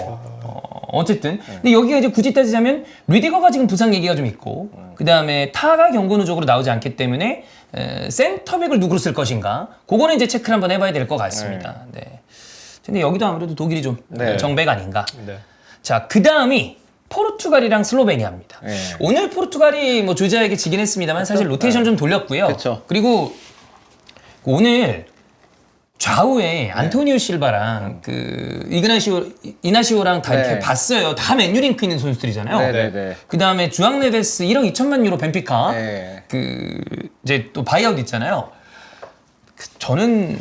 어쨌든 근데 여기가 이제 굳이 따지자면 리디거가 지금 부상 얘기가 좀 있고 그 다음에 타가 경고 누적으로 나오지 않기 때문에 센터백을 누구로 쓸 것인가 그거는 이제 체크를 한번 해봐야 될 것 같습니다. 네. 근데 여기도 아무래도 독일이 좀 네. 정배가 아닌가. 네. 자, 그 다음이 포르투갈이랑 슬로베니아입니다. 네. 오늘 포르투갈이 뭐 조지아에게 지긴 했습니다만 사실 로테이션 좀 돌렸고요. 그쵸. 그리고 오늘 좌우에 안토니오 실바랑 그 이나시오랑 다 이렇게 네. 봤어요. 다 맨유링크 있는 선수들이잖아요. 네네네. 그 다음에 주앙 네베스 1억 2천만 유로 벤피카 네. 그 이제 또 바이아웃 있잖아요. 저는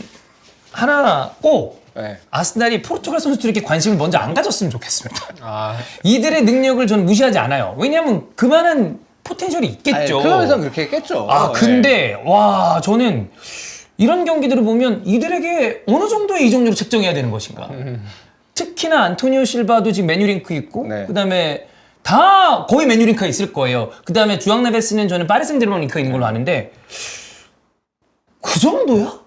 하나 꼭 네. 아스날이 포르투갈 선수들에게 관심을 먼저 안 가졌으면 좋겠습니다. 아, 이들의 능력을 저는 무시하지 않아요. 왜냐하면 그만한 포텐셜이 있겠죠. 클럽에서는 그렇게 했겠죠. 근데 와 저는 이런 경기들을 보면 이들에게 어느 정도의 이적료로 책정해야 되는 것인가. 특히나 안토니오 실바도 지금 맨유링크 있고 네. 그다음에 다 거의 맨유링크가 있을 거예요. 그다음에 주앙 네베스는 저는 파리 생제르맹 링크가 있는 걸로 아는데 그 정도야?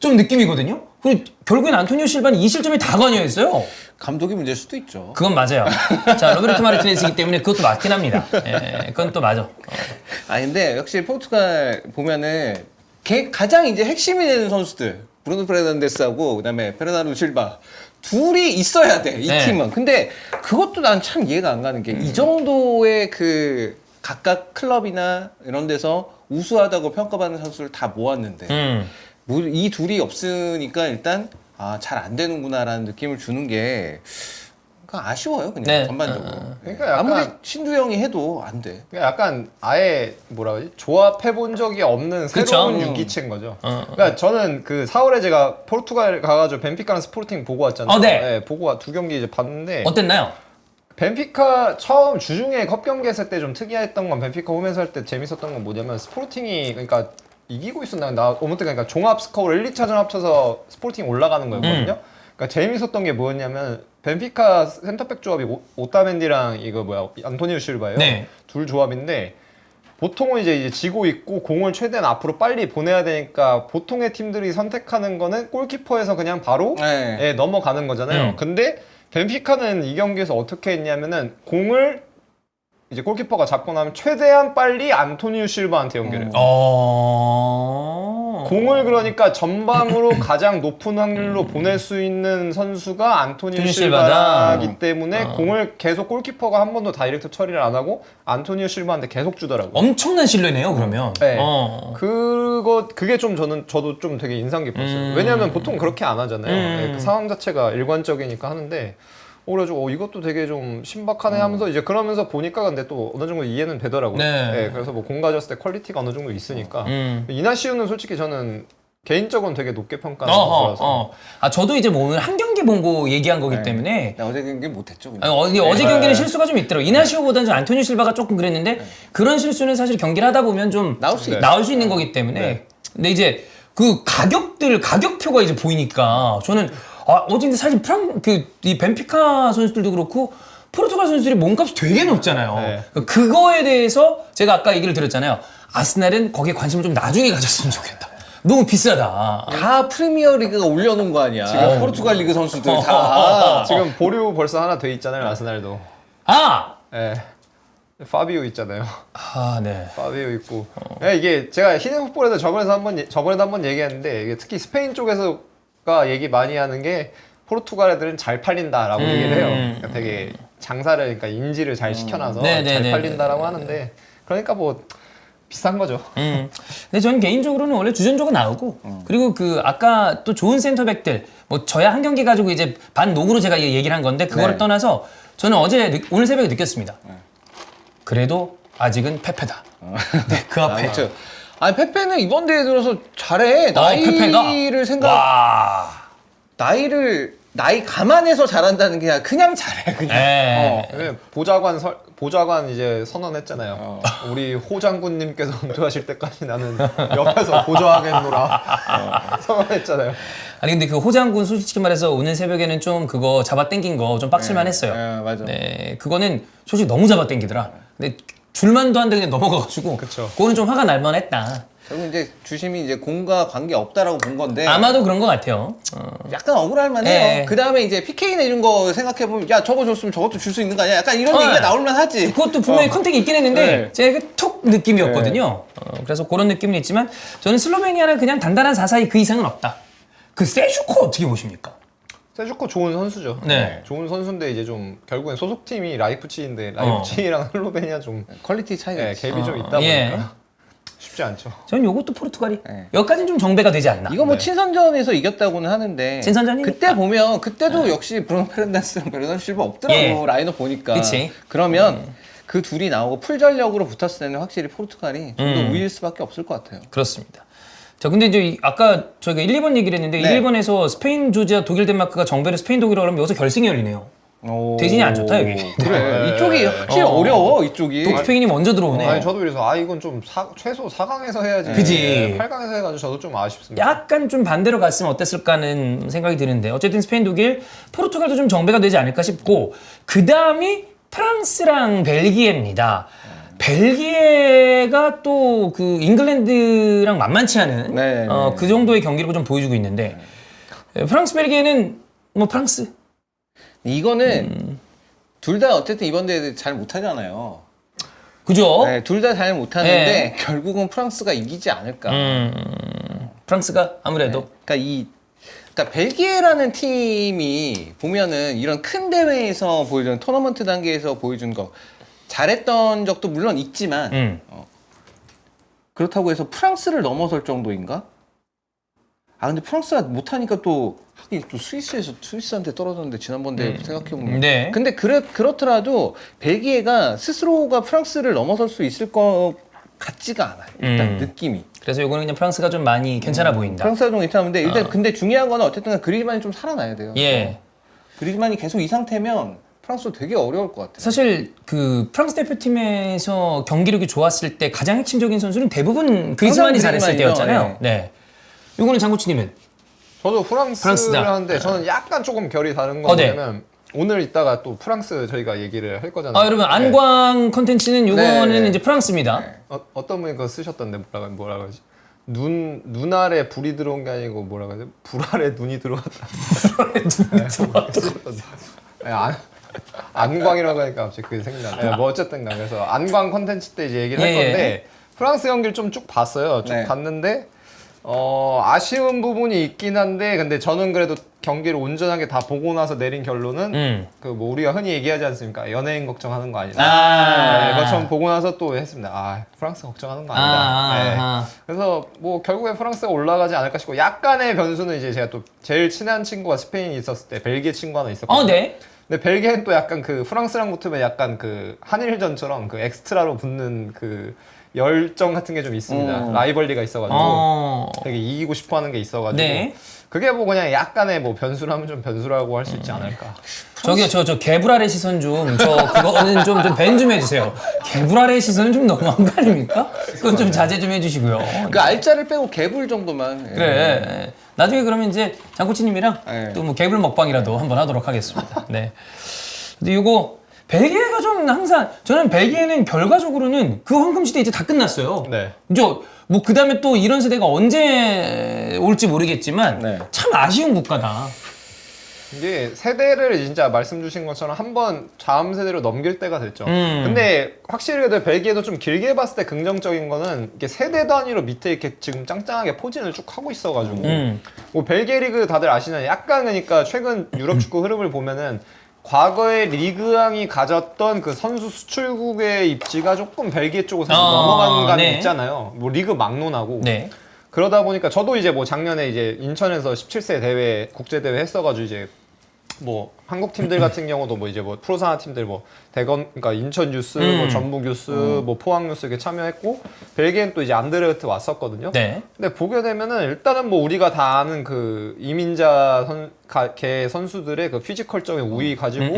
좀 느낌이거든요. 그리고 결국엔 안토니오 실바는 이 실점에 다 관여했어요. 감독이 문제일 수도 있죠. 그건 맞아요. 자, 로베르토 마르티네스이기 때문에 그것도 맞긴 합니다. 예, 그건 또 맞아. 근데 역시 포르투갈 보면은 가장 이제 핵심이 되는 선수들 브루노 페르난데스하고 그다음에 베르나르도 실바 둘이 있어야 돼 이 네. 팀은. 근데 그것도 난 참 이해가 안 가는 게 이 정도의 그 각각 클럽이나 이런 데서 우수하다고 평가받는 선수를 다 모았는데 이 둘이 없으니까 일단 잘 안 되는구나라는 느낌을 주는 게 아쉬워요 그냥 네. 전반적으로. 그러니까 약간- 아무리 신두영이 해도 안 돼. 그러니까 약간 아예 뭐라 그러지? 조합해본 적이 없는 새로운 그쵸? 유기체인 거죠. 그러니까 저는 그 4월에 제가 포르투갈 가가지고 벤피카랑 스포르팅 보고 왔잖아요. 네. 보고 두 경기 이제 봤는데 어땠나요? 벤피카 처음 주중에 컵 경기 했을 때 좀 특이했던 건 벤피카 홈에서 할 때 재밌었던 건 뭐냐면 스포팅이 그러니까 이기고 있었나 나 어느 때 그러니까 종합 스코어 1, 2차전 합쳐서 스포팅 올라가는 거였거든요. 그러니까 재밌었던 게 뭐였냐면 벤피카 센터백 조합이 오타멘디랑 이거 뭐야 안토니오 실바예요. 네. 둘 조합인데 보통은 이제 지고 있고 공을 최대한 앞으로 빨리 보내야 되니까 보통의 팀들이 선택하는 거는 골키퍼에서 그냥 바로 네. 예, 넘어가는 거잖아요. 근데 벤피카는 이 경기에서 어떻게 했냐면은 공을 이제 골키퍼가 잡고 나면 최대한 빨리 안토니오 실바한테 연결해요. 공을 그러니까 전방으로 가장 높은 확률로 보낼 수 있는 선수가 안토니오 실바이기 때문에 공을 계속 골키퍼가 한 번도 다이렉트 처리를 안 하고 안토니오 실바한테 계속 주더라고요. 엄청난 신뢰네요, 그러면. 네. 그게 좀 저도 좀 되게 인상 깊었어요. 왜냐하면 보통 그렇게 안 하잖아요. 네, 그 상황 자체가 일관적이니까 하는데. 그래가지고 이것도 되게 좀 신박하네 하면서 이제 그러면서 보니까 근데 또 어느 정도 이해는 되더라고요. 네. 네, 그래서 뭐 공 가졌을 때 퀄리티가 어느 정도 있으니까 이나시우는 솔직히 저는 개인적으로는 되게 높게 평가하는 거라서. 저도 이제 뭐 오늘 한 경기 본 거 얘기한 거기 때문에 나 어제 경기 못했죠. 아니, 어제 경기는 실수가 좀 있더라고요. 이나시오보다는 좀 안토니오 실바가 조금 그랬는데 그런 실수는 사실 경기를 하다 보면 좀 나올 수 있다. 나올 수 있는 거기 때문에 근데 이제 그 가격표가 이제 보이니까 저는 어제 사실 이 벤피카 선수들도 그렇고 포르투갈 선수들이 몸값이 되게 높잖아요. 네. 그거에 대해서 제가 아까 얘기를 드렸잖아요. 아스날은 거기에 관심을 좀 나중에 가졌으면 좋겠다. 너무 비싸다. 다 프리미어 리그가 올려놓은 거 아니야. 지금 포르투갈 리그 선수들 다. 지금 보류 벌써 하나 돼 있잖아요, 아스날도. 네. 파비오 있잖아요. 네. 파비오 있고. 네, 이게 제가 히든풋볼에도 저번에도 한번 얘기했는데 이게 특히 스페인 쪽에서가 얘기 많이 하는 게 포르투갈 애들은 잘 팔린다라고 얘기를 해요. 그러니까 되게 장사를 그러니까 인지를 잘 시켜놔서 잘 팔린다라고 하는데 그러니까 뭐 비싼 거죠. 근데 저는 개인적으로는 원래 주전조가 나오고 그리고 그 아까 또 좋은 센터백들 뭐 저야 한 경기 가지고 이제 반 녹으로 제가 얘기를 한 건데 그거를 떠나서 저는 오늘 새벽에 느꼈습니다. 그래도 아직은 페페다. 네, 그 앞에. 그렇죠. 아니 페페는 이번 대회 들어서 잘해. 나이를 나이 감안해서 잘한다는 게 아니라 그냥 잘해 그냥. 네, 보좌관 이제 선언했잖아요. 우리 호 장군님께서 은퇴하실 때까지 나는 옆에서 보좌하겠노라 선언했잖아요. 아니 근데 그 호장군 솔직히 말해서 오늘 새벽에는 좀 그거 잡아당긴 거 좀 빡칠만 했어요. 맞아. 네, 그거는 솔직히 너무 잡아당기더라. 근데 줄만도 한데 그냥 넘어가가지고. 그거는 좀 화가 날 만했다. 결국 이제 주심이 이제 공과 관계 없다라고 본 건데. 아마도 그런 것 같아요. 약간 억울할 만해요. 그 다음에 이제 PK 내준 거 생각해보면 야 저거 줬으면 저것도 줄 수 있는 거 아니야? 약간 이런 얘기가 나올 만하지. 그것도 분명히 컨택이 있긴 했는데 제가 톡 느낌이었거든요. 그래서 그런 느낌은 있지만 저는 슬로베니아는 그냥 단단한 4-4-2 그 이상은 없다. 그 세슈코 어떻게 보십니까? 세주코 좋은 선수죠. 네. 좋은 선수인데 이제 좀 결국엔 소속팀이 라이프치히인데 라이프치히랑 슬로베니아 좀 퀄리티 차이가 갭이 좀 있다 보니까 쉽지 않죠. 전 요것도 포르투갈이 여기까지는 좀 정배가 되지 않나. 이거 뭐 친선전에서 이겼다고는 하는데 친선전이니까. 그때 보면 그때도 역시 브루노 페르난데스랑 베르나르도 실바 없더라고. 라인업 보니까. 그치. 그러면 그 둘이 나오고 풀 전력으로 붙었을 때는 확실히 포르투갈이 좀 더 우위일 수밖에 없을 것 같아요. 그렇습니다. 자, 근데 이제 아까 저희가 1, 2번 얘기를 했는데 1, 2번에서 스페인, 조지아, 독일, 덴마크가 정배를 스페인, 독일로 그러면 여기서 결승이 열리네요. 대진이 안 좋다 여기. 그래. 이쪽이 확실히 어려워 이쪽이. 또 스페인이 먼저 들어오네. 아니 저도 그래서 이건 좀 최소 4강에서 해야지. 그지. 8강에서 해가지고 저도 좀 아쉽습니다. 약간 좀 반대로 갔으면 어땠을까 하는 생각이 드는데 어쨌든 스페인, 독일, 포르투갈도 좀 정배가 되지 않을까 싶고 그 다음이 프랑스랑 벨기에입니다. 벨기에가 또 그 잉글랜드랑 만만치 않은 그 정도의 경기력을 좀 보여주고 있는데 프랑스, 벨기에는 뭐 프랑스. 이거는 둘 다 어쨌든 이번 대회 잘 못하잖아요. 그죠? 네, 둘 다 잘 못하는데 결국은 프랑스가 이기지 않을까. 프랑스가 아무래도. 그러니까 벨기에라는 팀이 보면은 이런 큰 대회에서 보여준 토너먼트 단계에서 보여준 거 잘했던 적도 물론 있지만 그렇다고 해서 프랑스를 넘어설 정도인가? 근데 프랑스가 못하니까 또 하긴 또 스위스한테 떨어졌는데 지난번 대회 생각해보면 근데 그렇더라도 벨기에가 스스로가 프랑스를 넘어설 수 있을 것 같지가 않아요. 일단 느낌이. 그래서 이거는 그냥 프랑스가 좀 많이 괜찮아 보인다. 프랑스가 좀 괜찮은데 일단 근데 중요한 거는 어쨌든 그리즈만이 좀 살아나야 돼요. 예. 그리즈만이 계속 이 상태면 프랑스 되게 어려울 것 같아요. 사실 그 프랑스 대표팀에서 경기력이 좋았을 때 가장 핵심적인 선수는 대부분 그리즈만이 잘했을 그리즈만이죠. 때였잖아요. 네. 요거는 장코치님은 저도 프랑스를 프랑스다. 하는데 저는 약간 조금 결이 다른 건 네. 뭐냐면 오늘 이따가 또 프랑스 저희가 얘기를 할 거잖아요. 여러분 안광 컨텐츠는 요거는 네. 이제 프랑스입니다. 어떤 분이 그거 쓰셨던데 뭐라 그러지? 눈 아래 불이 들어온 게 아니고 뭐라 그러지? 불 아래 눈이 들어왔다. 네, 안광이라고 하니까 갑자기 그게 생각나네. 뭐 어쨌든가 그래서 안광 컨텐츠 때 이제 얘기를 할 예, 건데 프랑스 경기를 좀 쭉 봤어요. 쭉 네. 봤는데 아쉬운 부분이 있긴 한데 근데 저는 그래도 경기를 온전하게 다 보고 나서 내린 결론은 그 뭐 우리가 흔히 얘기하지 않습니까? 연예인 걱정하는 거 아니다. 네, 그것처럼 보고 나서 또 했습니다. 프랑스 걱정하는 거 아니다. 네. 그래서 뭐 결국에 프랑스가 올라가지 않을까 싶고 약간의 변수는 이제 제가 또 제일 친한 친구가 스페인이 있었을 때 벨기에 친구 하나 있었거든요. 네. 근데 벨기에는 또 약간 그 프랑스랑 붙으면 약간 그 한일전처럼 그 엑스트라로 붙는 그 열정 같은 게 좀 있습니다. 라이벌리가 있어가지고 되게 이기고 싶어하는 게 있어가지고 네. 그게 뭐 그냥 약간의 뭐 변수라면 좀 변수라고 할 수 있지 않을까. 저기요, 저 개불알의 시선 좀, 그거는 좀 밴 좀 해주세요. 개불알의 시선은 좀 너무한 거 아닙니까? 그건 좀 자제 좀 해주시고요. 그 알짜를 빼고 개불 정도만. 예. 그래. 나중에 그러면 이제 장코치님이랑 네. 또 뭐 개불 먹방이라도 한번 하도록 하겠습니다. 네. 근데 이거 벨기에가 좀 항상 저는 벨기에는 결과적으로는 그 황금 시대 이제 다 끝났어요. 네. 이제 뭐 그다음에 또 이런 세대가 언제 올지 모르겠지만 네. 참 아쉬운 국가다. 이게 세대를 진짜 말씀 주신 것처럼 한번 다음 세대로 넘길 때가 됐죠. 근데 확실히 그래도 벨기에도 좀 길게 봤을 때 긍정적인 거는 이게 세대 단위로 밑에 이렇게 지금 짱짱하게 포진을 쭉 하고 있어가지고 뭐 벨기에 리그 다들 아시나요? 약간 그러니까 최근 유럽 축구 흐름을 보면은 과거에 리그왕이 가졌던 그 선수 수출국의 입지가 조금 벨기에 쪽으로 사실 넘어가는 감이 네. 있잖아요. 뭐 리그 막론하고. 네. 그러다 보니까 저도 이제 뭐 작년에 이제 인천에서 17세 대회 국제 대회 했어가지고 이제 뭐 한국 팀들 같은 경우도 뭐 이제 뭐 프로산하 팀들 뭐 대건 그러니까 인천 뉴스, 뭐 전북 뉴스, 뭐 포항 뉴스 이렇게 참여했고 벨기에는 또 이제 안드레르트 왔었거든요. 네. 근데 보게 되면은 일단은 뭐 우리가 다 아는 그 이민자 개 선수들의 그 피지컬적인 우위 가지고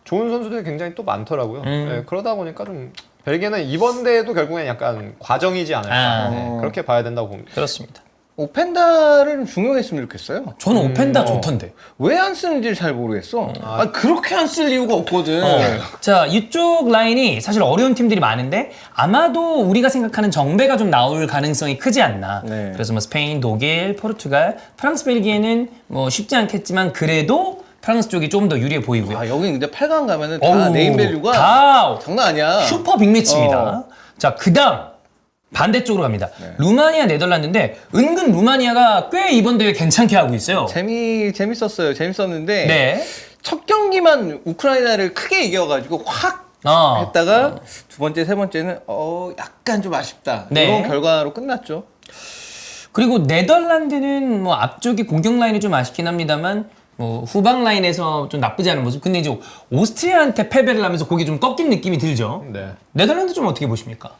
좋은 선수들이 굉장히 또 많더라고요. 네, 그러다 보니까 좀 벨기에는 이번 대회도 결국엔 약간 과정이지 않을까. 네, 그렇게 봐야 된다고 봅니다. 그렇습니다. 오펜다를 중용했으면 좋겠어요. 저는 오펜다 좋던데. 왜 안 쓰는지 잘 모르겠어. 그렇게 안 쓸 이유가 없거든. 자, 이쪽 라인이 사실 어려운 팀들이 많은데 아마도 우리가 생각하는 정배가 좀 나올 가능성이 크지 않나. 네. 그래서 뭐 스페인, 독일, 포르투갈, 프랑스, 벨기에는 뭐 쉽지 않겠지만 그래도 프랑스 쪽이 좀 더 유리해 보이고요. 여기 근데 8강 가면은 다 어우, 네임밸류가 다 장난 아니야. 슈퍼 빅매치입니다. 자, 그다음 반대쪽으로 갑니다. 루마니아, 네덜란드인데 은근 루마니아가 꽤 이번 대회 괜찮게 하고 있어요. 재밌었어요. 재밌었는데 네. 첫 경기만 우크라이나를 크게 이겨가지고 확 했다가 두 번째, 세 번째는 약간 좀 아쉽다. 네. 이런 결과로 끝났죠. 그리고 네덜란드는 뭐 앞쪽이 공격 라인이 좀 아쉽긴 합니다만 뭐 후방 라인에서 좀 나쁘지 않은 모습. 근데 이제 오스트리아한테 패배를 하면서 거기 좀 꺾인 느낌이 들죠. 네. 네덜란드 좀 어떻게 보십니까?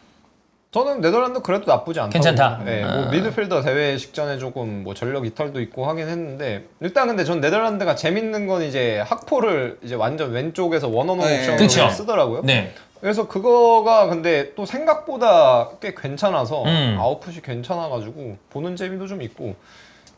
저는 네덜란드 그래도 나쁘지 않다고. 괜찮다. 네, 뭐 미드필더 대회 직전에 조금 뭐 전력 이탈도 있고 하긴 했는데 일단 근데 전 네덜란드가 재밌는 건 이제 학포를 이제 완전 왼쪽에서 원어원 네. 옵션으로 그쵸. 쓰더라고요. 네. 그래서 그거가 근데 또 생각보다 꽤 괜찮아서 음. 아웃풋이 괜찮아가지고 보는 재미도 좀 있고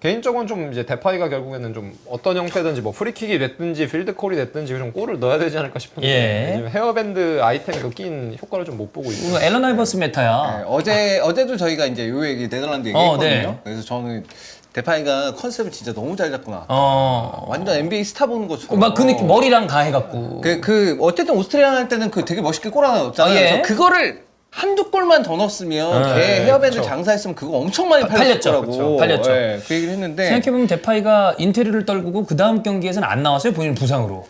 개인적으로는 좀 이제 데파이가 결국에는 좀 어떤 형태든지 뭐 프리킥이 됐든지 필드콜이 됐든지 좀 골을 넣어야 되지 않을까 싶은데 예. 지금 헤어밴드 아이템이 낀 효과를 좀 못 보고 있어요. 이거 앨런 아이버스 메타야. 네, 어제도 저희가 이제 요 얘기 네덜란드 얘기했거든요. 네. 그래서 저는 데파이가 컨셉을 진짜 너무 잘 잡고 나왔다. 완전 NBA 스타 보는 것처럼. 막 그 느낌 머리랑 다 해갖고. 어쨌든 오스트리아 할 때는 그 되게 멋있게 골 하나 넣었잖아요. 예. 그래서 그거를 한두 골만 더 넣었으면 걔 헤어밴드 장사했으면 그거 엄청 많이 팔렸죠. 팔렸더라고. 팔렸죠. 네, 그 얘기를 했는데. 생각해보면 데파이가 인테리어를 떨구고 그 다음 경기에서는 안 나왔어요. 본인 부상으로.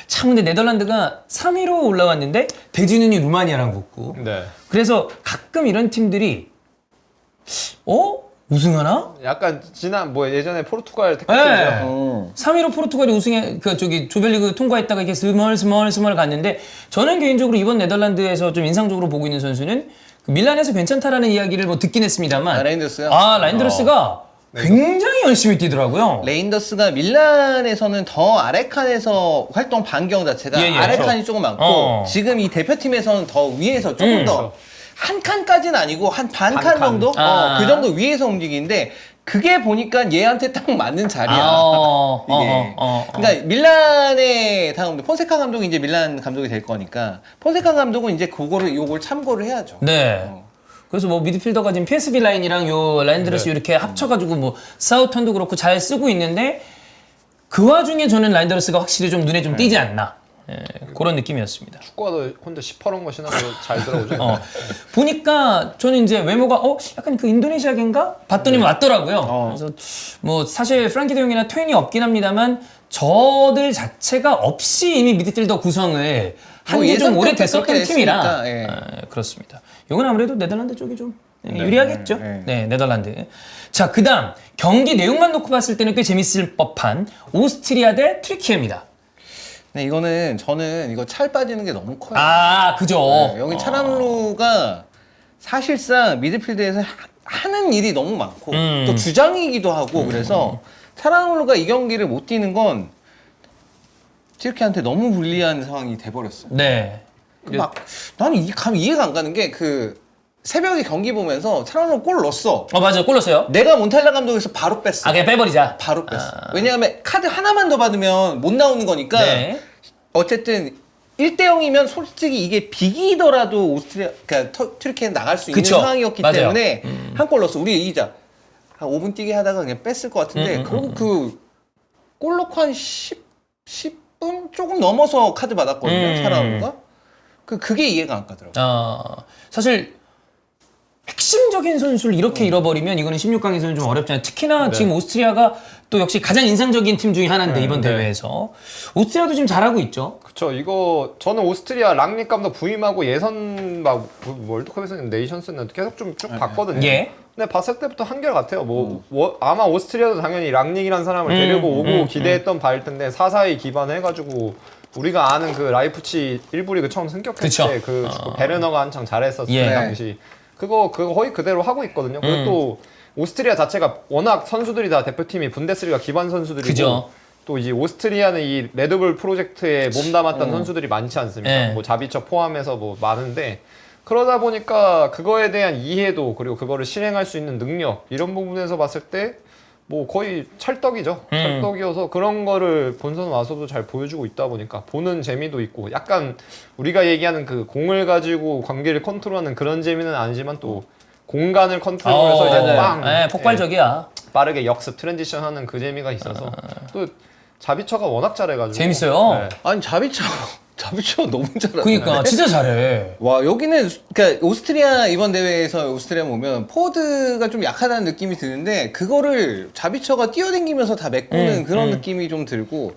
참 근데 네덜란드가 3위로 올라왔는데 대진운이 루마니아랑 붙고. 네. 그래서 가끔 이런 팀들이 우승하나? 약간 지난 뭐 예전에 포르투갈 네. 택배죠. 3위로 포르투갈이 우승해 조별리그 통과했다가 이렇게 스멀 갔는데 저는 개인적으로 이번 네덜란드에서 좀 인상적으로 보고 있는 선수는 그 밀란에서 괜찮다라는 이야기를 뭐 듣긴 했습니다만 라인더스요? 라인드러스가 굉장히 열심히 뛰더라고요. 레인더스가 밀란에서는 더 아래 칸에서 활동 반경 자체가 예, 예, 아래 그렇죠. 칸이 조금 많고 어. 지금 이 대표팀에서는 더 위에서 조금 더 한 칸까지는 아니고 한 반 칸 정도? 아. 그 정도 위에서 움직이는데 그게 보니까 얘한테 딱 맞는 자리야. 이게. 그러니까 밀란의 다음 폰세카 감독이 이제 밀란 감독이 될 거니까 폰세카 감독은 이제 요걸 참고를 해야죠. 네. 그래서 뭐 미드필더가 지금 PSV 라인이랑 요 라인드레스 이렇게 합쳐가지고 뭐 사우턴도 그렇고 잘 쓰고 있는데 그 와중에 저는 라인드레스가 확실히 좀 눈에 좀 띄지 않나. 예, 그런 느낌이었습니다. 축구화도 혼자 시퍼런 거 신어도 잘 들어오죠. 보니까 저는 이제 외모가 약간 그 인도네시아계인가 봤더니 맞더라고요. 그래서 뭐 사실 프랑키 데용이나 트웬이 없긴 합니다만 저들 자체가 없이 이미 미드필더 구성을 한 게 좀 오래 됐었던 팀이라 예. 그렇습니다. 이건 아무래도 네덜란드 쪽이 좀 유리하겠죠. 네, 네덜란드. 자, 그다음 경기 내용만 놓고 봤을 때는 꽤 재밌을 법한 오스트리아 대 튀르키예입니다. 네, 이거는 저는 이거 찰 빠지는 게 너무 커요. 아, 그죠. 네, 여기 차란루가 사실상 미드필드에서 하는 일이 너무 많고 또 주장이기도 하고 그래서 차란루가 이 경기를 못 뛰는 건 튀르키한테 너무 불리한 상황이 돼버렸어요. 네. 막 나는 이해가 안 가는 게 그 새벽에 경기 보면서 차란루 골 넣었어. 맞아요. 골 넣었어요. 내가 몬탈라 감독에서 바로 뺐어. 그냥 빼버리자. 바로 뺐어. 왜냐하면 카드 하나만 더 받으면 못 나오는 거니까 네. 어쨌든 1대0이면 솔직히 이게 비기더라도 그러니까 튀르키예는 나갈 수 있는 그쵸. 상황이었기 맞아요. 때문에 한 골 넣었어. 우리 이기자. 한 5분 뛰게 하다가 그냥 뺐을 것 같은데 결국 그 골 넣고 한 10분 조금 넘어서 카드 받았거든요. 차라우가. 그게 이해가 안 가더라고요. 사실 핵심적인 선수를 이렇게 잃어버리면 이거는 16강에서는 좀 어렵잖아요. 특히나 지금 오스트리아가 또 역시 가장 인상적인 팀 중에 하나인데 이번 대회에서 오스트리아도 지금 잘하고 있죠. 그쵸. 이거 저는 오스트리아 랑닉 감독 부임하고 예선 막 월드컵에서는 네이션스는 계속 좀 쭉 봤거든요. 예. 근데 봤을 때부터 한결 같아요. 아마 오스트리아도 당연히 랑닉이라는 사람을 데리고 오고 기대했던 바일 텐데 4-4에 기반해가지고 우리가 아는 그 라이프치 1부 리그 처음 승격했을 때 그 베르너가 한창 잘했었을 때 당시 그거 거의 그대로 하고 있거든요. 그리고 또 오스트리아 자체가 워낙 선수들이 다 대표팀이 분데스리가 기반 선수들이고 그죠. 또 이제 오스트리아는 이 레드불 프로젝트에 몸담았던 선수들이 많지 않습니까? 네. 뭐 자비처 포함해서 뭐 많은데 그러다 보니까 그거에 대한 이해도 그리고 그거를 실행할 수 있는 능력 이런 부분에서 봤을 때 뭐 거의 찰떡이죠. 찰떡이어서 그런 거를 본선 와서도 잘 보여주고 있다 보니까 보는 재미도 있고 약간 우리가 얘기하는 그 공을 가지고 관계를 컨트롤하는 그런 재미는 아니지만 또 공간을 컨트롤해서 이제 빵 폭발적이야. 빠르게 역습 트랜지션하는 그 재미가 있어서 또 자비처가 워낙 잘해가지고 재밌어요. 네. 아니 자비처 너무 잘하네. 그러니까 진짜 잘해. 와 여기는 그러니까 오스트리아 이번 대회에서 오스트리아 보면 포워드가 좀 약하다는 느낌이 드는데 그거를 자비처가 뛰어다니면서 다 메꾸는 그런 느낌이 좀 들고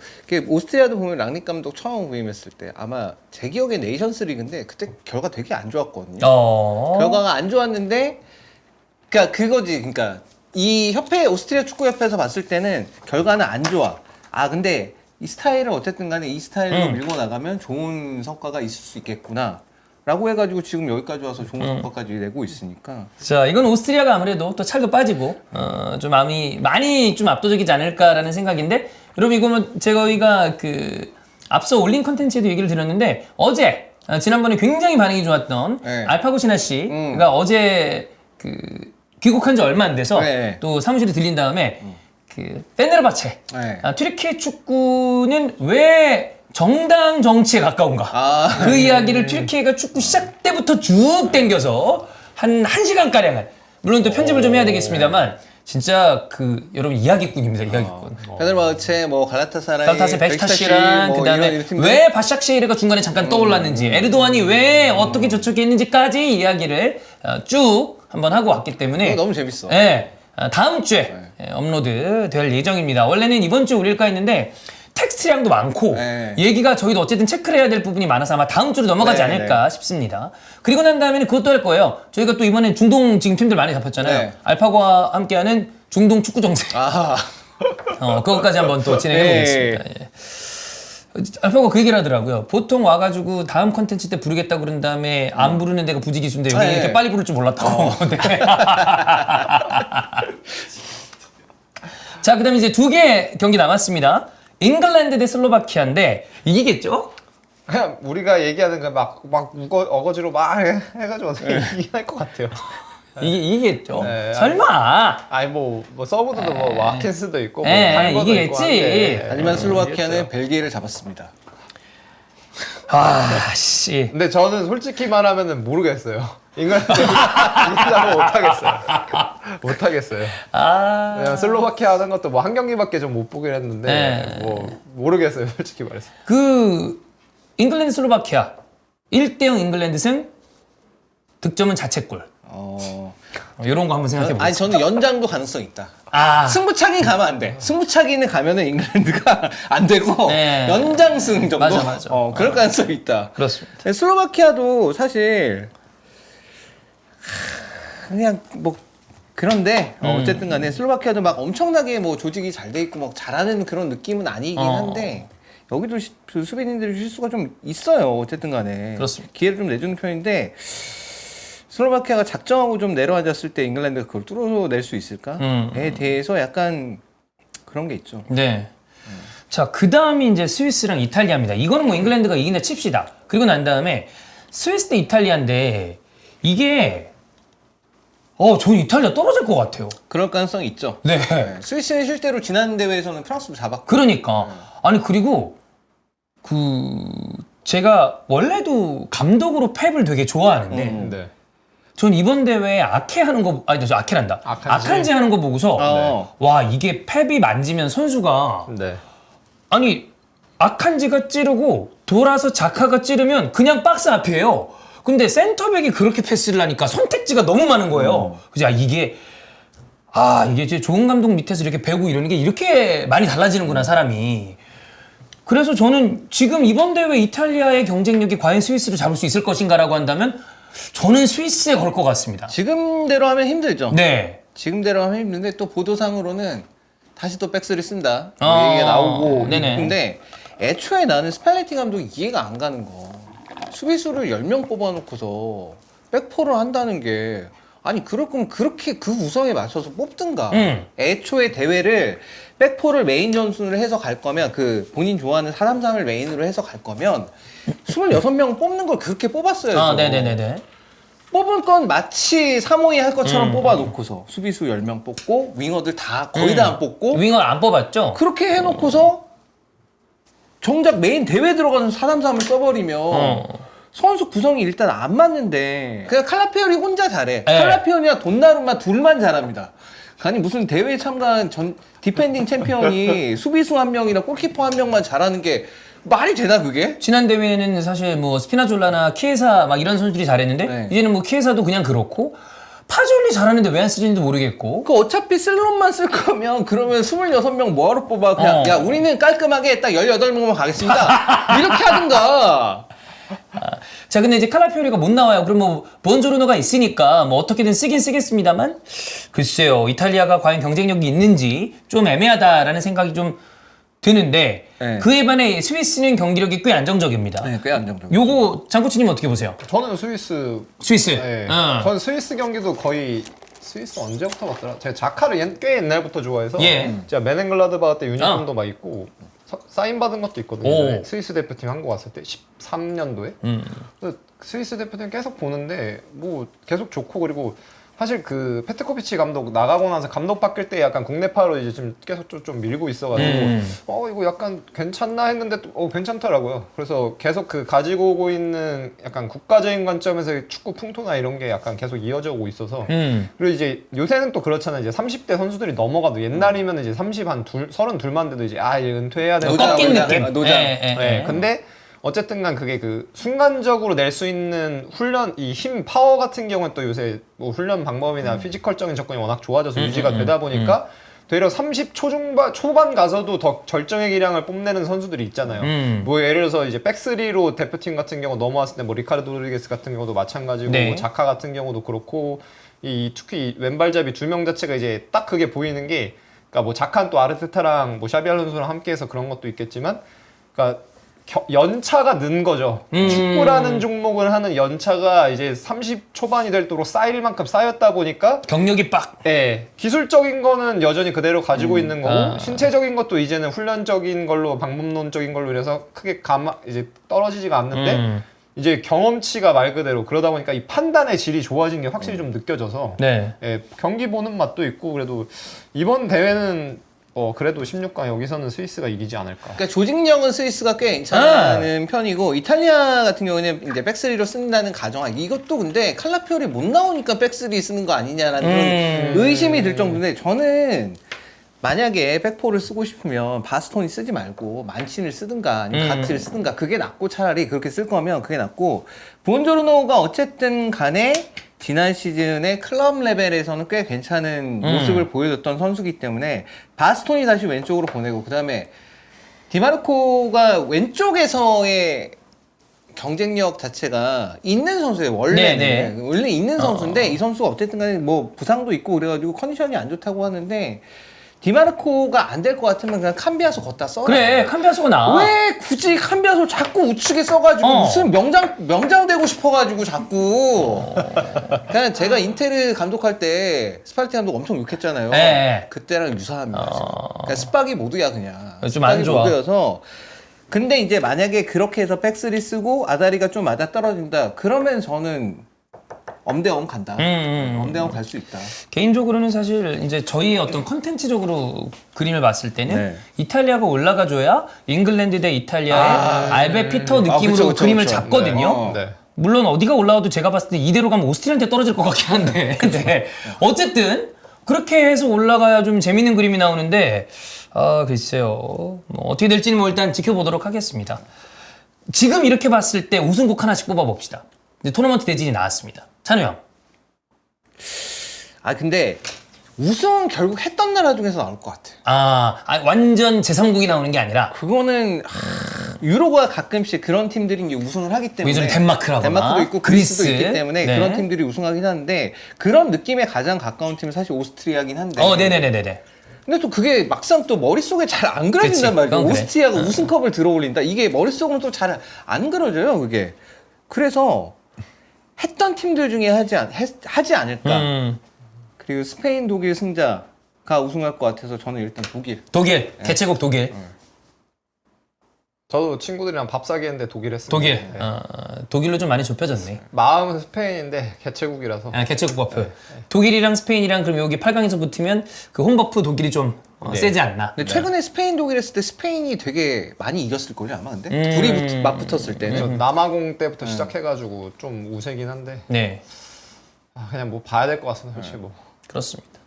오스트리아도 보면 랑닉 감독 처음 부임했을 때 아마 제 기억에 네이션스 리그인데 그때 결과 되게 안 좋았거든요. 결과가 안 좋았는데 그러니까 그거지. 그러니까 이 협회 오스트리아 축구협회에서 봤을 때는 결과는 안 좋아. 근데 이 스타일을 어쨌든 간에 이 스타일로 밀고 나가면 좋은 성과가 있을 수 있겠구나 라고 해가지고 지금 여기까지 와서 좋은 성과까지 내고 있으니까 자, 이건 오스트리아가 아무래도 또 찰도 빠지고 좀 많이 좀 압도적이지 않을까라는 생각인데 여러분 이거는 저희가 그 앞서 올린 컨텐츠에도 얘기를 드렸는데 어제 지난번에 굉장히 반응이 좋았던 알파고 신하 씨가 어제 그 귀국한 지 얼마 안 돼서 또 사무실에 들린 다음에 그 페네르바체 튀르키예 축구는 왜 정당 정치에 가까운가 그 이야기를 튀르키예가 축구 시작 때부터 쭉 당겨서 한 1시간가량을 물론 또 편집을 좀 해야 되겠습니다만 진짜 그 여러분 이야기꾼입니다. 이야기꾼. 페네르바체 뭐 갈라타사라이 베시타시랑 뭐 그다음에 왜 바샥쉐히르가 중간에 잠깐 떠올랐는지 에르도안이 왜 어떻게 저렇게 했는지까지 이야기를 쭉 한번 하고 왔기 때문에 너무 재밌어. 네. 다음 주에 업로드 될 예정입니다. 원래는 이번 주에 올릴까 했는데 텍스트량도 많고 얘기가 저희도 어쨌든 체크를 해야 될 부분이 많아서 아마 다음 주로 넘어가지 않을까 싶습니다. 그리고 난 다음에는 그것도 할 거예요. 저희가 또 이번엔 중동 지금 팀들 많이 잡혔잖아요. 알파고와 함께하는 중동 축구 정세. 그것까지 한번 또 진행해 보겠습니다. 알파고 그 얘기를 하더라고요. 보통 와가지고 다음 컨텐츠 때 부르겠다 그런 다음에 안 부르는 데가 부지기수인데 여기 이렇게 빨리 부를 줄 몰랐다고. 자, 그다음에 이제 2개 경기 남았습니다. 잉글랜드 대 슬로바키아인데 이기겠죠? 그냥 우리가 얘기하는 거 막 어거지로 막 해가지고 어떻게 이길 것 같아요. 이기겠죠? 네, 설마. 아니 뭐 서브드도 뭐 와킨스도 있고 뭐 에, 할버도 있고 이기겠지. 한데 하지만 슬로바키아는 이기겠죠. 벨기에를 잡았습니다. 아, 씨. 근데 저는 솔직히 말하면은 모르겠어요. 잉글랜드 이긴다고 못하겠어요. 못하겠어요. 아. 왜냐면 슬로바키아 하는 것도 뭐 한 경기밖에 좀 못 보긴 했는데 네. 뭐 모르겠어요. 솔직히 말해서. 그 잉글랜드 슬로바키아 1대0 잉글랜드 승 득점은 자책골. 이런 거 한번 생각해 보세요. 아니 저는 연장도 가능성 있다. 아. 승부차기 가면 안 돼. 승부차기는 가면은 잉글랜드가 안 되고 네. 연장승 정도. 맞아. 그럴 가능성이 있다. 그렇습니다. 근데 슬로바키아도 사실 그냥 뭐 그런데 어쨌든 간에 슬로바키아도 막 엄청나게 뭐 조직이 잘 돼 있고 막 잘하는 그런 느낌은 아니긴 한데 여기도 그 수비진들의 실수가 좀 있어요. 어쨌든 간에 그렇습니다. 기회를 좀 내주는 편인데 슬로바키아가 작정하고 좀 내려앉았을 때 잉글랜드가 그걸 뚫어낼 수 있을까에 대해서 약간 그런 게 있죠. 네. 자, 그 다음이 이제 스위스랑 이탈리아입니다. 이거는 뭐 잉글랜드가 이긴다 칩시다. 그리고 난 다음에 스위스 대 이탈리아인데 이게 저는 이탈리아 떨어질 것 같아요. 그럴 가능성이 있죠. 네. 네. 스위스는 실제로 지난 대회에서는 프랑스도 잡았고. 그러니까 아니 그리고 제가 원래도 감독으로 펩을 되게 좋아하는데 네. 전 이번 대회에 아케 하는 거 아니 저 아케란다. 아칸지 하는 거 보고서 와 이게 펩이 만지면 선수가 네. 아니 아칸지가 찌르고 돌아서 자카가 찌르면 그냥 박스 앞이에요. 근데 센터백이 그렇게 패스를 하니까 선택지가 너무 많은 거예요. 그죠? 이게 이제 좋은 감독 밑에서 이렇게 배우고 이러는 게 이렇게 많이 달라지는구나 사람이. 그래서 저는 지금 이번 대회 이탈리아의 경쟁력이 과연 스위스를 잡을 수 있을 것인가라고 한다면 저는 스위스에 걸 것 같습니다. 지금대로 하면 힘들죠. 네. 지금대로 하면 힘든데 또 보도상으로는 다시 또 백스를 쓴다. 뭐 얘기가 나오고 네네. 근데 애초에 나는 스팔레티 감독이 이해가 안 가는 거. 수비수를 10명 뽑아놓고서 백포를 한다는 게 아니 그럴 거면 그렇게 그 구성에 맞춰서 뽑든가. 애초에 대회를 백포를 메인 전술을 해서 갈 거면 그 본인 좋아하는 4-3-3을 메인으로 해서 갈 거면 26명 뽑는 걸 그렇게 뽑았어요. 네네네네. 뽑을 건 마치 3-5-2 할 것처럼 뽑아놓고서 수비수 10명 뽑고 윙어들 다 거의 다 안 뽑고 윙어 안 뽑았죠? 그렇게 해놓고서 정작 메인 대회 들어가는 4-3-3을 써버리면 선수 구성이 일단 안 맞는데 그냥 칼라피오리 혼자 잘해. 네. 칼라피오리랑 돈나루마 둘만 잘합니다. 아니 무슨 대회에 참가한 디펜딩 챔피언이 수비수 1명이나 골키퍼 1명만 잘하는 게 말이 되나 그게? 지난 대회에는 사실 뭐 스피나졸라나 키에사 막 이런 선수들이 잘했는데 네. 이제는 뭐 키에사도 그냥 그렇고 파졸리 잘하는데 왜 안 쓰는지도 모르겠고. 그 어차피 슬롯만 쓸 거면 그러면 26명 뭐하러 뽑아 그냥 야 우리는 깔끔하게 딱 18명만 가겠습니다 이렇게 하든가. 자, 근데 이제 칼라피오리가 못 나와요. 그럼 뭐 본조르노가 있으니까 뭐 어떻게든 쓰긴 쓰겠습니다만 글쎄요, 이탈리아가 과연 경쟁력이 있는지 좀 애매하다라는 생각이 좀 드는데 네. 그에 반해 스위스는 경기력이 꽤 안정적입니다. 네, 꽤 안정적. 요거 장코치님 어떻게 보세요? 저는 스위스. 스위스. 네. 어. 전 스위스 경기도 거의 스위스 언제부터 봤더라? 제가 자카를 꽤 옛날부터 좋아해서 예. 진짜 메넨글라드바흐 때 유니폼도 막 입고 사인 받은 것도 있거든요. 오. 예전에 스위스 대표팀 한국 왔을 때 13년도에. 그래서 스위스 대표팀 계속 보는데 뭐 계속 좋고 그리고 사실 그 페트코비치 감독 나가고 나서 감독 바뀔 때 약간 국내파로 이제 좀 계속 좀 밀고 있어가지고 이거 약간 괜찮나 했는데 또 괜찮더라고요. 그래서 계속 그 가지고 오고 있는 약간 국가적인 관점에서 축구 풍토나 이런 게 약간 계속 이어져 오고 있어서 그리고 이제 요새는 또 그렇잖아요. 이제 30대 선수들이 넘어가도 옛날이면 이제 32만 돼도 이제 이제 은퇴해야 되는 꺾인 노장, 느낌. 노장. 네, 근데 어쨌든 간 그게 그 순간적으로 낼 수 있는 훈련, 이 힘, 파워 같은 경우는 또 요새 뭐 훈련 방법이나 피지컬적인 접근이 워낙 좋아져서 유지가 되다 보니까 되려 초반 가서도 더 절정의 기량을 뽐내는 선수들이 있잖아요. 뭐 예를 들어서 이제 백스리로 대표팀 같은 경우 넘어왔을 때 뭐 리카르도 로드리게스 같은 경우도 마찬가지고 네. 뭐 자카 같은 경우도 그렇고 특히 이 왼발잡이 2명 자체가 이제 딱 그게 보이는 게 그러니까 뭐 자카는 또 아르테타랑 뭐 샤비 알론소랑 함께해서 그런 것도 있겠지만 그러니까 연차가 는 거죠. 축구라는 종목을 하는 연차가 이제 30 초반이 될도록 쌓일 만큼 쌓였다 보니까 경력이 빡. 네, 기술적인 거는 여전히 그대로 가지고 있는 거고 신체적인 것도 이제는 훈련적인 걸로 방법론적인 걸로 이래서 크게 이제 떨어지지가 않는데 이제 경험치가 말 그대로 그러다 보니까 이 판단의 질이 좋아진 게 확실히 좀 느껴져서 네. 예, 경기 보는 맛도 있고 그래도 이번 대회는 그래도 16강 여기서는 스위스가 이기지 않을까. 그러니까 조직력은 스위스가 꽤 괜찮은 편이고 이탈리아 같은 경우는 이제 백스리로 쓴다는 가정하 이것도 근데 칼라피오리 못 나오니까 백스리 쓰는 거 아니냐라는 그런 의심이 들 정도인데 저는 만약에 백포를 쓰고 싶으면 바스토니 쓰지 말고 만친을 쓰든가 아니면 가트를 쓰든가 그게 낫고 차라리 그렇게 쓸 거면 그게 낫고 본조르노가 어쨌든 간에 지난 시즌에 클럽 레벨에서는 꽤 괜찮은 모습을 보여줬던 선수기 때문에 바스토니 다시 왼쪽으로 보내고 그 다음에 디마르코가 왼쪽에서의 경쟁력 자체가 있는 선수예요. 원래는 원래 있는 선수인데 이 선수가 어쨌든 간에 뭐 부상도 있고 그래가지고 컨디션이 안 좋다고 하는데 디마르코가 안 될 것 같으면 그냥 캄비아소 걷다 써라. 그래, 캄비아소가 나아. 왜 굳이 캄비아소 자꾸 우측에 써가지고 무슨 명장 되고 싶어가지고 자꾸. 그냥 제가 인테르 감독할 때 스팔티 감독 엄청 욕했잖아요. 네. 그때랑 유사합니다. 그러니까 스파기 모드야 그냥. 좀 안 좋아. 모드여서. 근데 이제 만약에 그렇게 해서 백스리 쓰고 아다리가 좀 맞아 떨어진다. 그러면 저는 엄대엄 간다. 엄대엄 갈 수 있다. 개인적으로는 사실 이제 저희 어떤 컨텐츠적으로 그림을 봤을 때는 이탈리아가 올라가줘야 잉글랜드 대 이탈리아의 알베 피터 느낌으로 그쵸, 그림을 그쵸. 잡거든요. 네. 물론 어디가 올라와도 제가 봤을 때 이대로 가면 오스트리아한테 떨어질 것 같긴 한데 근데 어쨌든 그렇게 해서 올라가야 좀 재밌는 그림이 나오는데 글쎄요. 뭐 어떻게 될지는 뭐 일단 지켜보도록 하겠습니다. 지금 이렇게 봤을 때 우승국 하나씩 뽑아봅시다. 이제 토너먼트 대진이 나왔습니다. 찬우 형. 근데 우승은 결국 했던 나라 중에서 나올 것 같아. 완전 제3국이 나오는 게 아니라 그거는 유로가 가끔씩 그런 팀들이 이제 우승을 하기 때문에 예전에 덴마크라거나 덴마크도 있고 그리스도 그리스. 있기 때문에 네. 그런 팀들이 우승하긴 하는데 그런 느낌에 가장 가까운 팀은 사실 오스트리아긴 한데 네네네네. 근데 또 그게 막상 또 머릿속에 잘 안 그려진단 그치, 말이죠. 그건 그래. 오스트리아가 우승컵을 들어올린다. 이게 머릿속으로 또 잘 안 그려져요, 그게. 그래서 했던 팀들 중에 하지 않을까. 그리고 스페인, 독일 승자가 우승할 것 같아서 저는 일단 독일. 개최국 독일. 저도 친구들이랑 밥 사기 했는데 독일 했습니다. 독일. 네. 독일로 좀 많이 좁혀졌네. 마음은 스페인인데 개최국이라서. 개최국 버프. 독일이랑 스페인이랑 그럼 여기 8강에서 붙으면 그 홈버프 독일이 좀 세지 않나. 근데 최근에 스페인, 독일 했을 때 스페인이 되게 많이 이겼을걸요, 아마 근데? 둘이 맞붙었을 때는. 저 남아공 때부터 시작해가지고 좀 우세긴 한데 네. 그냥 뭐 봐야 될 것 같습니다. 솔직히 뭐. 그렇습니다.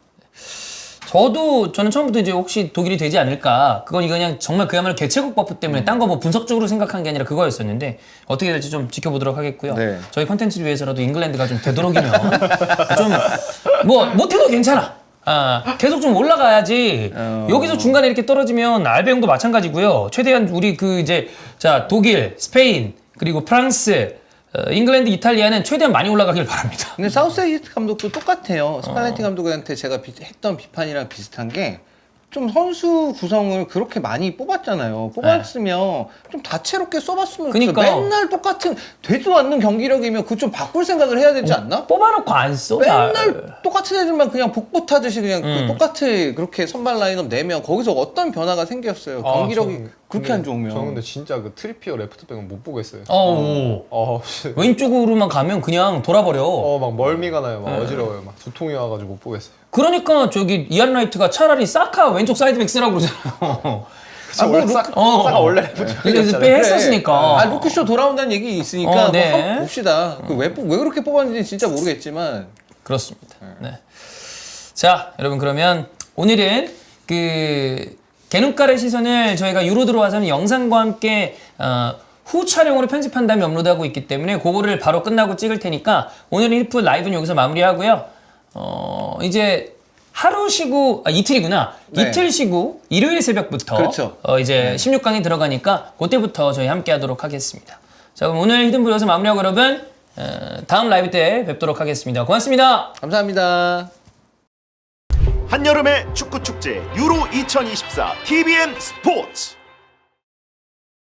저는 처음부터 이제 혹시 독일이 되지 않을까. 그건 그냥 정말 그야말로 개최국 버프 때문에 딴 거 뭐 분석적으로 생각한 게 아니라 그거였었는데 어떻게 될지 좀 지켜보도록 하겠고요. 네. 저희 컨텐츠를 위해서라도 잉글랜드가 좀 되도록이면 좀 뭐 못해도 괜찮아. 계속 좀 올라가야지. 여기서 중간에 이렇게 떨어지면 알베용도 마찬가지고요. 최대한 우리 독일, 스페인 그리고 프랑스, 잉글랜드, 이탈리아는 최대한 많이 올라가길 바랍니다. 근데 사우스게이트 감독도 똑같아요. 스팔레티 감독한테 제가 했던 비판이랑 비슷한 게 좀 선수 구성을 그렇게 많이 뽑았잖아요. 뽑았으면 좀 다채롭게 써봤으면 그러니까. 맨날 똑같은 되지도 않는 경기력이면 그거 좀 바꿀 생각을 해야 되지 않나? 뽑아놓고 안 써. 맨날 똑같은 애들만 그냥 복부 타듯이 그냥 똑같이 그렇게 선발 라인업 내면 거기서 어떤 변화가 생겼어요. 경기력이 그렇게 안 좋으면. 저는 근데 진짜 그 트리피어 레프트백은 못 보겠어요. 왼쪽으로만 가면 그냥 돌아버려. 막 멀미가 나요. 막 어지러워요. 막 두통이 와가지고 못 보겠어요. 그러니까 이안 라이트가 차라리 사카 왼쪽 사이드백 쓰라고 그러잖아요. 원래 사가 원래 레프트백이었잖아요. 그래 했었으니까. 루크쇼 돌아온다는 얘기 있으니까 네. 한번 봅시다. 왜 그렇게 뽑았는지 진짜 모르겠지만. 그렇습니다. 네. 자, 여러분 그러면 오늘은 개눈깔의 시선을 저희가 유로 들어와서는 영상과 함께 후 촬영으로 편집한 다음에 업로드하고 있기 때문에 그거를 바로 끝나고 찍을 테니까 오늘은 1프 라이브는 여기서 마무리하고요. 이제 하루 쉬고 이틀이구나. 네. 이틀 쉬고 일요일 새벽부터 그렇죠. 이제 16강이 들어가니까 그때부터 저희 함께 하도록 하겠습니다. 자, 그럼 오늘 히든블루 여기서 마무리하고 여러분 다음 라이브 때 뵙도록 하겠습니다. 고맙습니다. 감사합니다. 한여름의 축구 축제 유로 2024 TVN 스포츠